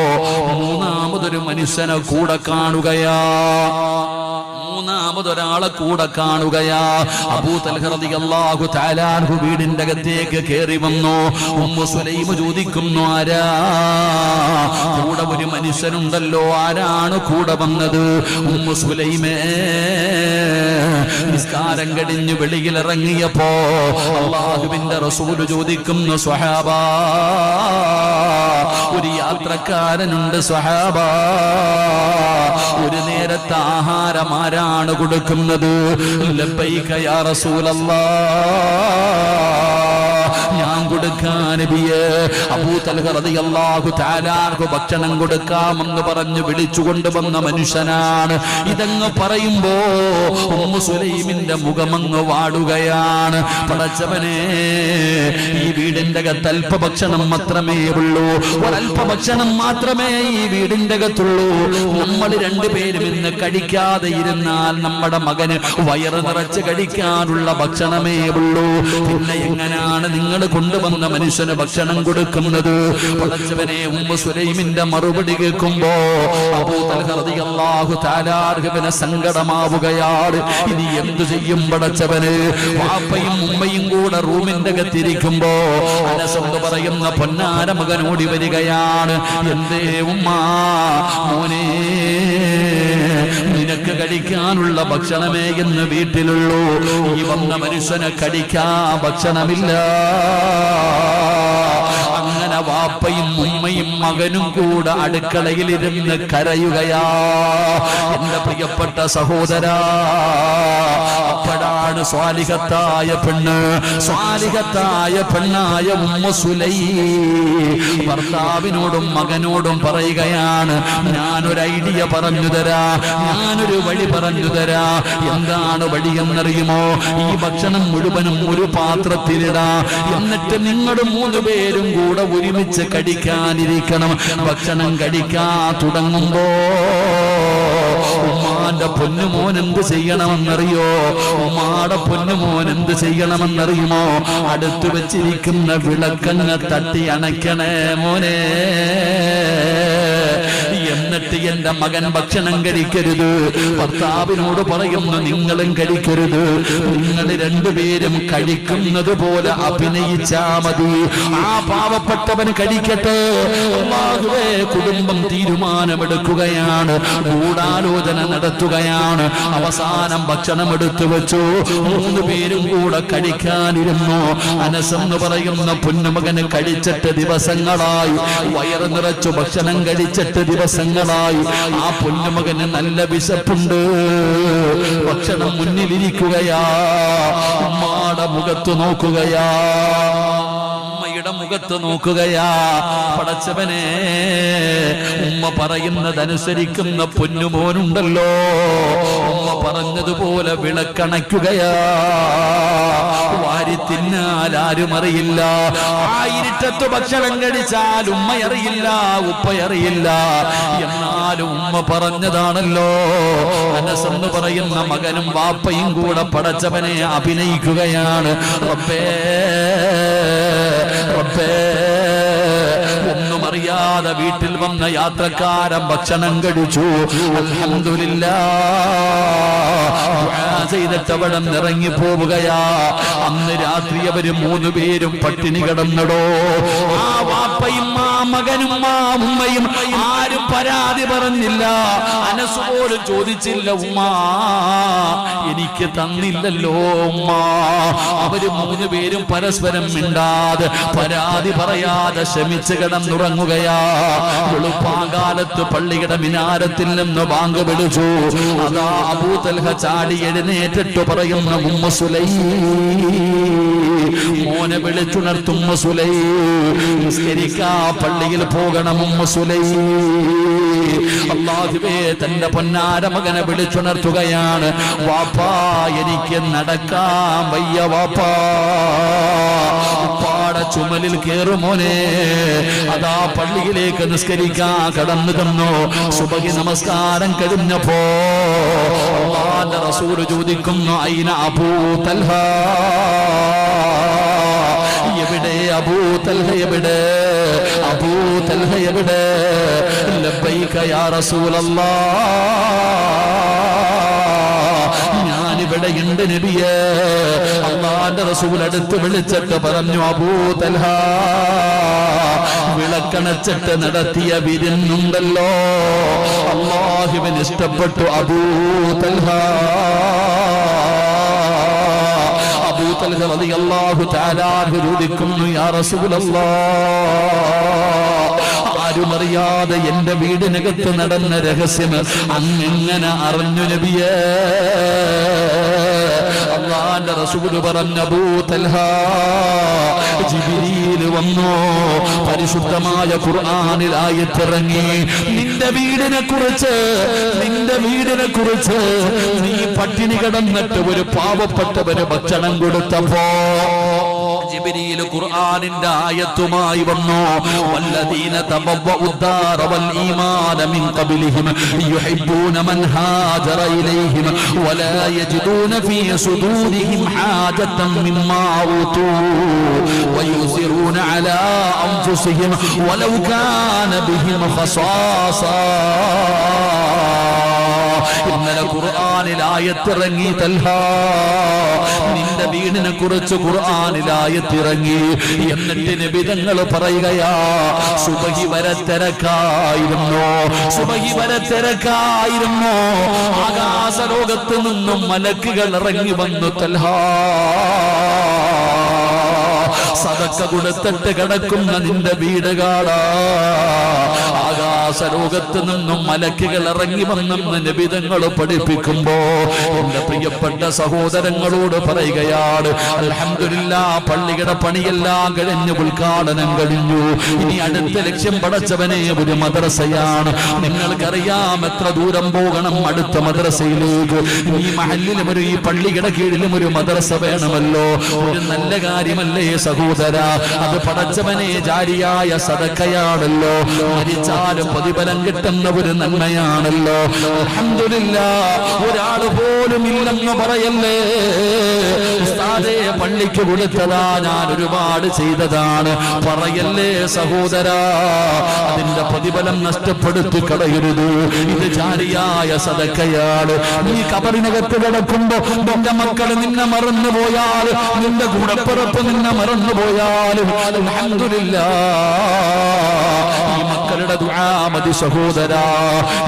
മൂന്നാമതൊരു മനുഷ്യനെ കൂടെ കാണുകയാ. മൂന്നാമതൊരാളെ കൂടെ കാണുകയാ. അബൂ തൽഹ റളിയല്ലാഹു തആല അൻഹു വീടിന്റെ അകത്തേക്ക് കയറി വന്നു. ഉമ്മു സുലൈം ചോദിക്കുന്നു, ആരാ കൂടെ? ഒരു മനുഷ്യനുണ്ടല്ലോ, ആരാണ് കൂടെ വന്നത്? ഉമ്മു സുലൈമേ, നിസ്കാരം കഴിഞ്ഞ് വെളിയിലിറങ്ങിയപ്പോ അല്ലാഹുവിന്റെ റസൂൽ ചോദിക്കുന്നു, സ്വഹാബാ, ഒരു യാത്രക്കാരനുണ്ട് സ്വഹാബാ, ഒരു നേരത്തെ ആഹാരം ആരാണ് കൊടുക്കുന്നത്? ലബ്ബൈക യാ റസൂലല്ലാഹ്, ഞാൻ കൊടുക്കാൻ നബിയേ. അബൂ തൽഹ റളിയല്ലാഹു തആല അൻഹു ഭക്ഷണം കൊടുക്കാമെന്ന് പറഞ്ഞു വിളിച്ചുകൊണ്ട് വന്ന മനുഷ്യനാണ്. ഇതങ്ങ് പറയുമ്പോ ഉമ്മു സുലൈമിന്റെ മുഖമങ്ങ് വാടുകയാണ്. പടച്ചവനെ, ഈ വീടിന്റെ അകത്ത് അല്പ ഭക്ഷണം മാത്രമേ ഉള്ളൂ, ഒരല്പ ഭക്ഷണം മാത്രമേ ഈ വീടിന്റെ അകത്തുള്ളൂ. നമ്മൾ രണ്ടുപേരും ഇന്ന് കഴിക്കാതെ ഇരുന്നാൽ നമ്മുടെ മകന് വയറ് നിറച്ച് കഴിക്കാനുള്ള ഭക്ഷണമേ ഉള്ളൂ. പിന്നെ എങ്ങനെയാണ് നിങ്ങൾ കൊണ്ടുവന്ന മനുഷ്യന് ഭക്ഷണം കൊടുക്കുന്നത്? പടച്ചവനെ, ഉമ്മു സുലൈമിന്റെ മറുപടി കേൾക്കുമ്പോ അബൂ തൽഹ റളിയല്ലാഹു തആല അൻഹുവിന് സങ്കടമാവുകയാണ്. ഇനി എന്തു ചെയ്യും പടച്ചവന്? വാപ്പയും ഉമ്മയും കൂടെ റൂമിന്റെ അകത്തിരിക്കുമ്പോ അനസ് എന്ന് പറയുന്ന പൊന്നാര മകനോടി വരികയാണ്. എന്തേ ഉമ്മ, മോനെ, നിനക്ക് കഴിക്കാനുള്ള ഭക്ഷണമേ എന്ന് വീട്ടിലുള്ളൂ. ഈ വന്ന മനുഷ്യനെ കഴിക്കാൻ ഭക്ഷണമില്ല. അങ്ങനെ വാപ്പയും ഉമ്മയും മകനും കൂടെ അടുക്കളയിലിരുന്ന് കരയുകയാ. എന്റെ പ്രിയപ്പെട്ട സഹോദരാ, അപ്പോഴാണ് സ്വാലിഹത്തായ പെണ്ണായ ഉമ്മു സുലൈം ഭർത്താവിനോടും മകനോടും പറയുകയാണ്, ഞാനൊരു ഐഡിയ പറഞ്ഞു തരാ, ഞാനൊരു വഴി പറഞ്ഞു തരാ. എന്താണ് വഴി എന്നറിയുമോ? ഈ ഭക്ഷണം മുഴുവനും ഒരു പാത്രത്തിലിടാ, എന്നിട്ട് നിങ്ങൾ 3 പേരും കൂടെ ഒരുമിച്ച് കഴിക്കാനിരിക്കണം. ഭക്ഷണം കഴിക്കാൻ തുടങ്ങുമ്പോ ഉമ്മാന്റെ പൊന്നുമോൻ എന്ത് ചെയ്യണമെന്നറിയോ? ഉമ്മാടെ പൊന്നുമോൻ എന്ത് ചെയ്യണമെന്നറിയുമോ? അടുത്തു വെച്ചിരിക്കുന്ന വിളക്കങ്ങ് തട്ടി അണയ്ക്കണേ മോനെ. എന്നിട്ട് എന്റെ മകൻ ഭക്ഷണം കഴിക്കരുത്. ഭർത്താവിനോട് പറയുന്നു, നിങ്ങളും കഴിക്കരുത്. നിങ്ങൾ രണ്ടുപേരും കഴിക്കുന്നത് പോലെ അഭിനയിച്ചാ മതി. ആ പാവപ്പെട്ടവൻ കഴിക്കട്ടെ. അല്ലാഹുവേ, കുടുംബം തീരുമാനമെടുക്കുകയാണ്, ഗൂഢാലോചന നടത്തുകയാണ്. അവസാനം ഭക്ഷണം എടുത്തു വെച്ചു. 3 പേരും കൂടെ കഴിക്കാനിരുന്നു. അനസ് എന്ന് പറയുന്ന പൊന്നുമകന് കഴിച്ചിട്ട് ദിവസങ്ങളായി, വയറ് നിറച്ചു ഭക്ഷണം കഴിച്ചിട്ട് ദിവസങ്ങളായി. ആ പൊന്നുമകന് നല്ല വിശപ്പുണ്ട്. ഭക്ഷണം മുന്നിലിരിക്കുകയാ. ഉമ്മാടെ മുഖത്ത് നോക്കുകയാ, ഉമ്മയുടെ മുഖത്ത് നോക്കുകയാ. പടച്ചവനെ, ഉമ്മ ഉമ്മ പറയുന്നതനുസരിക്കുന്ന പൊന്നുമോനുണ്ടല്ലോ, ഉമ്മ പറഞ്ഞതുപോലെ വിളക്കണയ്ക്കുകയാ. വാരി തിന്നാൽ ആരും അറിയില്ല. ആയിരത്തത്ത് ഭക്ഷണം കഴിച്ചാൽ ഉമ്മയറിയില്ല, ഉപ്പയറിയില്ല. എന്നാലും ഉമ്മ പറഞ്ഞതാണല്ലോ. അനസ് എന്ന് പറയുന്ന മകനും വാപ്പയും കൂടെ പടച്ചവനെ അഭിനയിക്കുകയാണ്. റബ്ബേ റബ്ബേ, ഒന്നും അറിയാതെ വീട്ടിൽ വന്ന യാത്രക്കാരൻ ഭക്ഷണം കഴിച്ചു. അൽഹംദുലില്ലാഹ് ചെയ്തിട്ട് അവിടെ ഇറങ്ങി പോവുകയാ. അന്ന് രാത്രി അവര് 3 പേരും പട്ടിണി കിടന്നടോ. ആ വാപ്പയും ആ മകനും ആ ഉമ്മയും ആരും പരാതി പറഞ്ഞില്ല. അനസ് പോലും ചോദിച്ചില്ല, ഉമ്മ എനിക്ക് തന്നില്ലല്ലോ ഉമ്മ. അവര് 3 പേരും പരസ്പരം മിണ്ടാതെ പരാതി പറയാതെ ശമിച്ച് കിടന്നുറങ്ങുകയാ. വെളുപ്പാങ്കാലത്ത് പള്ളിയുടെ മിനാരത്തിൽ നിന്ന് ബാങ്ക് വിളിച്ചു. അതാ അബൂ തൽഹ ചാടി എഴുന്നേറ്റിട്ട് പറയുന്ന, ഉമ്മ സുലൈ, മോനെ വിളിച്ചുണർത്തും ഉമ്മ സുലൈ, നിസ്കരിക്കാ പള്ളിയിൽ പോകണം ഉമ്മ സുലൈ. അല്ലാഹുവേ, തന്റെ പൊന്നാര മകനെ വിളിച്ചുണർത്തുകയാണ്. വാപ്പാ, എനിക്ക് നടക്കാൻ വയ്യ വാപ്പാ. ഉപ്പാടെ ചുമലിൽ കേറുമോനെ. അതാ പള്ളിയിലേക്ക് നിസ്കരിക്കാൻ കടന്നു തന്നു. സുബഹി നമസ്കാരം കഴിഞ്ഞപ്പോ അല്ലാഹുവിന്റെ റസൂൽ ചോദിക്കുന്നു, ഐന അബൂ തൽഹ, എവിടെ അബൂ തൽഹ, എവിടെ അബൂ തൽഹ, എവിടെ? ലബ്ബൈക യാ റസൂലല്ലാഹ്, ഞാനിവിടെയുണ്ട് നബിയേ. അല്ലാഹുവിന്റെ റസൂൽ അടുത്ത് വിളിച്ചിട്ട് പറഞ്ഞു, അബൂ തൽഹ, വിളക്കണച്ചിട്ട് നടത്തിയ വിരുന്നുണ്ടല്ലോ, അല്ലാഹുവിന് ഇഷ്ടപ്പെട്ടു. അബൂ തൽഹ, അബൂ തൽഹ റളിയല്ലാഹു തആല അൻഹു ചോദിക്കുന്നു, യാ റസൂലല്ലാഹ്, ആരും അറിയാതെ എന്റെ വീടിനകത്ത് നടന്ന രഹസ്യം അങ്ങനെ അറിഞ്ഞു നബിയേ. അല്ലാഹുവിന്റെ റസൂൽ പറഞ്ഞു, അബൂ തൽഹ, ജിബ്രീൽ വന്നു. പരിശുദ്ധമായ ഖുർആനിൽ ആയത്തിറങ്ങി. നിന്റെ വീടിനെ കുറിച്ച് നീ പട്ടിണി കിടന്നിട്ട് ഒരു പാവപ്പെട്ടവന് ഭക്ഷണം കൊടുത്തപ്പോ ജിബ്രീൽ ഖുർആനിന്റെ ആയത്തുമായി വന്നു. വല്ലദീന തബവ്വഉ الدار والإيمان من قبلهم يحبون من هاجر إليهم ولا يجدون في صدورهم حاجة مما أوتوا ويؤثرون على أنفسهم ولو كان بهم خصاصة. ഇന്നലെ ഖുർആനിൽ ആയത്തിറങ്ങി. തൽഹ, നിന്റെ വീടിനെ കുറിച്ച് ഖുർആനിൽ ആയത്തിറങ്ങി. എന്നിട്ട് നബി തങ്ങൾ പറയുകയാ, സുബഹി വരെ തിരക്കായിരുന്നു. ആകാശ ലോകത്ത് നിന്നും മലക്കുകൾ ഇറങ്ങി വന്നു. തൽഹ, സദക്ക കൊടുത്തിട്ട് കിടക്കുന്ന നിന്റെ വീട് കാണാ. ആകാശ ലോകത്ത് നിന്നും മലക്കുകൾ ഇറങ്ങി വന്നെന്ന് നബിതങ്ങൾ പഠിപ്പിക്കുമ്പോ എന്റെ പ്രിയപ്പെട്ട സഹോദരങ്ങളോട് പറയുകയാണ്, അൽഹംദുലില്ലാഹ്, പള്ളിയുടെ പണിയെല്ലാം കഴിഞ്ഞ് ഉദ്ഘാടനം കഴിഞ്ഞു. ഇനി അടുത്ത ലക്ഷ്യം പടച്ചവനെ ഒരു മദ്രസയാണ്. നിങ്ങൾക്കറിയാം എത്ര ദൂരം പോകണം അടുത്ത മദ്രസയിലേക്ക്. ഈ മഹല്ലിലും ഈ പള്ളിയുടെ കീഴിലും ഒരു മദ്രസ വേണമല്ലോ. ഒരു നല്ല കാര്യമല്ലേ സഹോദര? അത് പടച്ചവനെ ജാരിയായ സദഖയാണല്ലോ. മരിച്ചാലും പ്രതിഫലം കിട്ടുന്ന ഒരു നന്മയാണല്ലോ. അൽഹംദുലില്ലാഹ്, ഒരാൾ പോലും ഇല്ലെന്ന് പറയല്ലേ. ഉസ്താദേ, പള്ളിക്ക് കൊടുത്തതാ, ഞാൻ ഒരുപാട് ചെയ്തതാണ് പറയല്ലേ സഹോദര. അതിന്റെ പ്രതിഫലം നഷ്ടപ്പെടുത്തി കളയരുത്. ഇത് ജാരിയായ സദഖയാണ്. നീ ഖബറിനകത്ത് കിടക്കുമ്പോ നിന്റെ മക്കൾ നിന്നെ മറന്നുപോയാൽ, നിന്റെ കൂടപ്പിറപ്പ് നിന്നെ മറന്നുപോയാലും അൽഹംദുലില്ലാഹ്, ഈ മക്കളുടെ ദുആ മതി സഹോദരാ.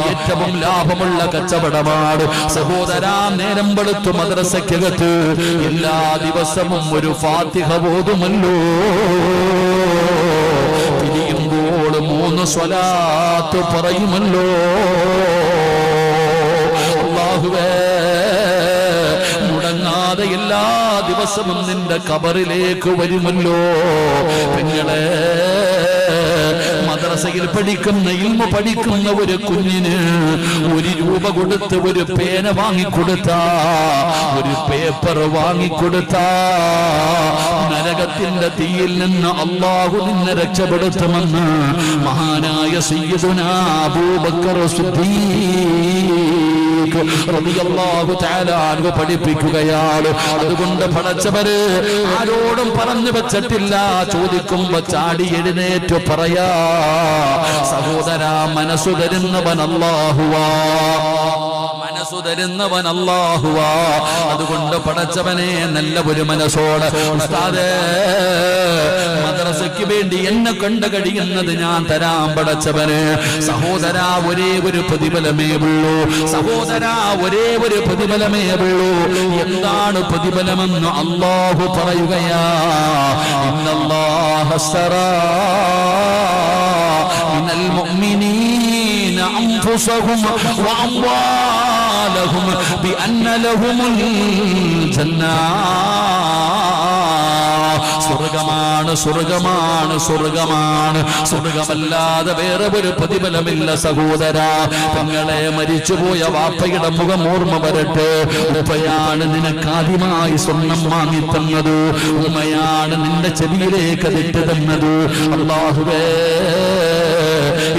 ഏറ്റവും ലാഭമുള്ള കച്ചവടമാണ് സഹോദരാ. നേരം വെളുത്തു മദ്രസയ്ക്കകത്ത് എല്ലാ ദിവസവും ഒരു ഫാത്തിഹ ഓതുമല്ലോ. പിരിയുമ്പോൾ 3 സ്വലാത്ത് പറയുമല്ലോ. അല്ലാഹുവേ, മുടങ്ങാതെ എല്ലാ ദിവസവും നിന്റെ ഖബറിലേക്ക് വരുമല്ലോ. പെങ്ങളെ, മദ്രസയിൽ പഠിക്കുന്ന ഇൽമ പഠിക്കുന്ന ഒരു കുഞ്ഞിന് 1 രൂപ കൊടുത്ത് ഒരു പേന വാങ്ങിക്കൊടുത്ത, ഒരു പേപ്പർ വാങ്ങിക്കൊടുത്ത, നരകത്തിന്റെ തീയിൽ നിന്ന് അല്ലാഹു നിന്നെ രക്ഷപ്പെടുത്തുമെന്ന് മഹാനായ സയ്യിദുനാ അബൂബക്കർ സിദ്ദീഖ് റളിയല്ലാഹു തആല അൻഹു പഠിപ്പിക്കുകയാണ്. അതുകൊണ്ട് പടച്ചവര് ആരോടും പറഞ്ഞു വെച്ചിട്ടില്ല. ചോദിക്കുമ്പോ ചാടി എഴുന്നേറ്റ് പറയാ, സഹോദരാ, മനസ്സു തരുന്നവൻ അല്ലാഹുവാ, മനസ്സു തരുന്നവൻ അല്ലാഹുവാ. അതുകൊണ്ട് പടച്ചവനെ നല്ല ഒരു മനസ്സോടെ, ഉസ്താദേ മദ്രസയ്ക്ക് വേണ്ടി എന്നെ കണ്ടു കഴിയുന്നത് ഞാൻ തരാൻ പടച്ചവന്. സഹോദരാ, ഒരേ ഒരു പ്രതിഫലമേ ഉള്ളൂ. സഹോദരാ, ഒരേ ഒരു പ്രതിഫലമേ ഉള്ളൂ. എന്താണ് പ്രതിഫലമെന്ന് അല്ലാഹു പറയുകയാ. ഇന്നല്ലാഹ അസ്തറാ മിനൽ മുഅ്മിനീന അൻഫുസഹും വഅംവാലഹും ബിഅന്ന ലഹുമുൽ ജന്നാ. സ്വർഗമാണ്, സ്വർഗമാണ്, സ്വർഗമാണ്. സ്വർഗമല്ലാതെ വേറെ ഒരു പ്രതിഫലമില്ല സഹോദരാ. തങ്ങളെ മരിച്ചുപോയ വാപ്പയുടെ മുഖം ഓർമ്മ വരട്ടെ. ഉപ്പയാണ് നിനക്ക് ആദ്യമായി സ്വർണം വാങ്ങി തന്നത്. ഉമ്മയാണ് നിന്റെ ചെവിയിലേക്ക് അതിട്ട് തന്നത്. അല്ലാഹുവേ,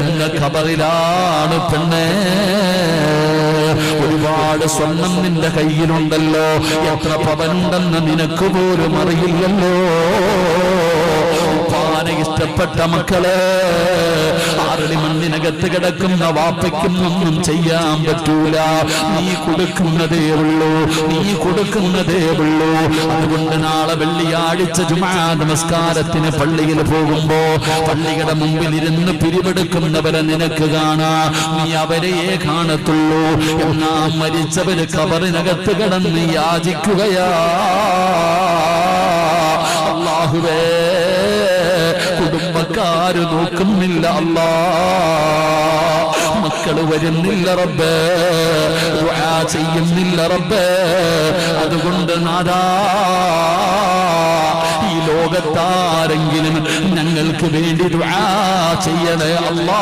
ഇന്ന് ഖബറിലാണ് പെണ്ണേ. ഒരുപാട് സ്വർണം നിന്റെ കയ്യിലുണ്ടല്ലോ. എത്ര പവനുണ്ടെന്ന് നിനക്ക് പോലും അറിയില്ലല്ലോ. ഇഷ്ടപ്പെട്ട മക്കളെ, ആറടി മണ്ണിനകത്ത് കിടക്കുന്ന വാപ്പയ്ക്കും ഒന്നും ചെയ്യാൻ പറ്റൂല. നീ കൊടുക്കുന്നതേ ഉള്ളൂ, നീ കൊടുക്കുന്നതേ ഉള്ളൂ. അതുകൊണ്ട് നാളെ വെള്ളിയാഴ്ച ജുമാ നമസ്കാരത്തിന് പള്ളിയിൽ പോകുമ്പോ പള്ളിയുടെ മുമ്പിൽ ഇരുന്ന് പിരിവെടുക്കുന്നവരെ നിനക്ക് കാണാം. നീ അവരെയേ കാണത്തുള്ളൂ. എന്നാ മരിച്ചവര് ഖബറിനകത്ത് കിടന്ന് യാചിക്കുകയാ. അല്ലാഹുവേ, കുടുംബക്കാര് നോക്കുന്നില്ല അല്ലാ, മക്കള് വരുന്നില്ല റബ്ബേ, ദുആ ചെയ്യുന്നില്ല റബ്ബേ. അതുകൊണ്ട് നാദാ, ഈ ലോകത്താരെങ്കിലും ഞങ്ങൾക്ക് വേണ്ടി ദുആ ചെയ്യണേ അല്ലാ.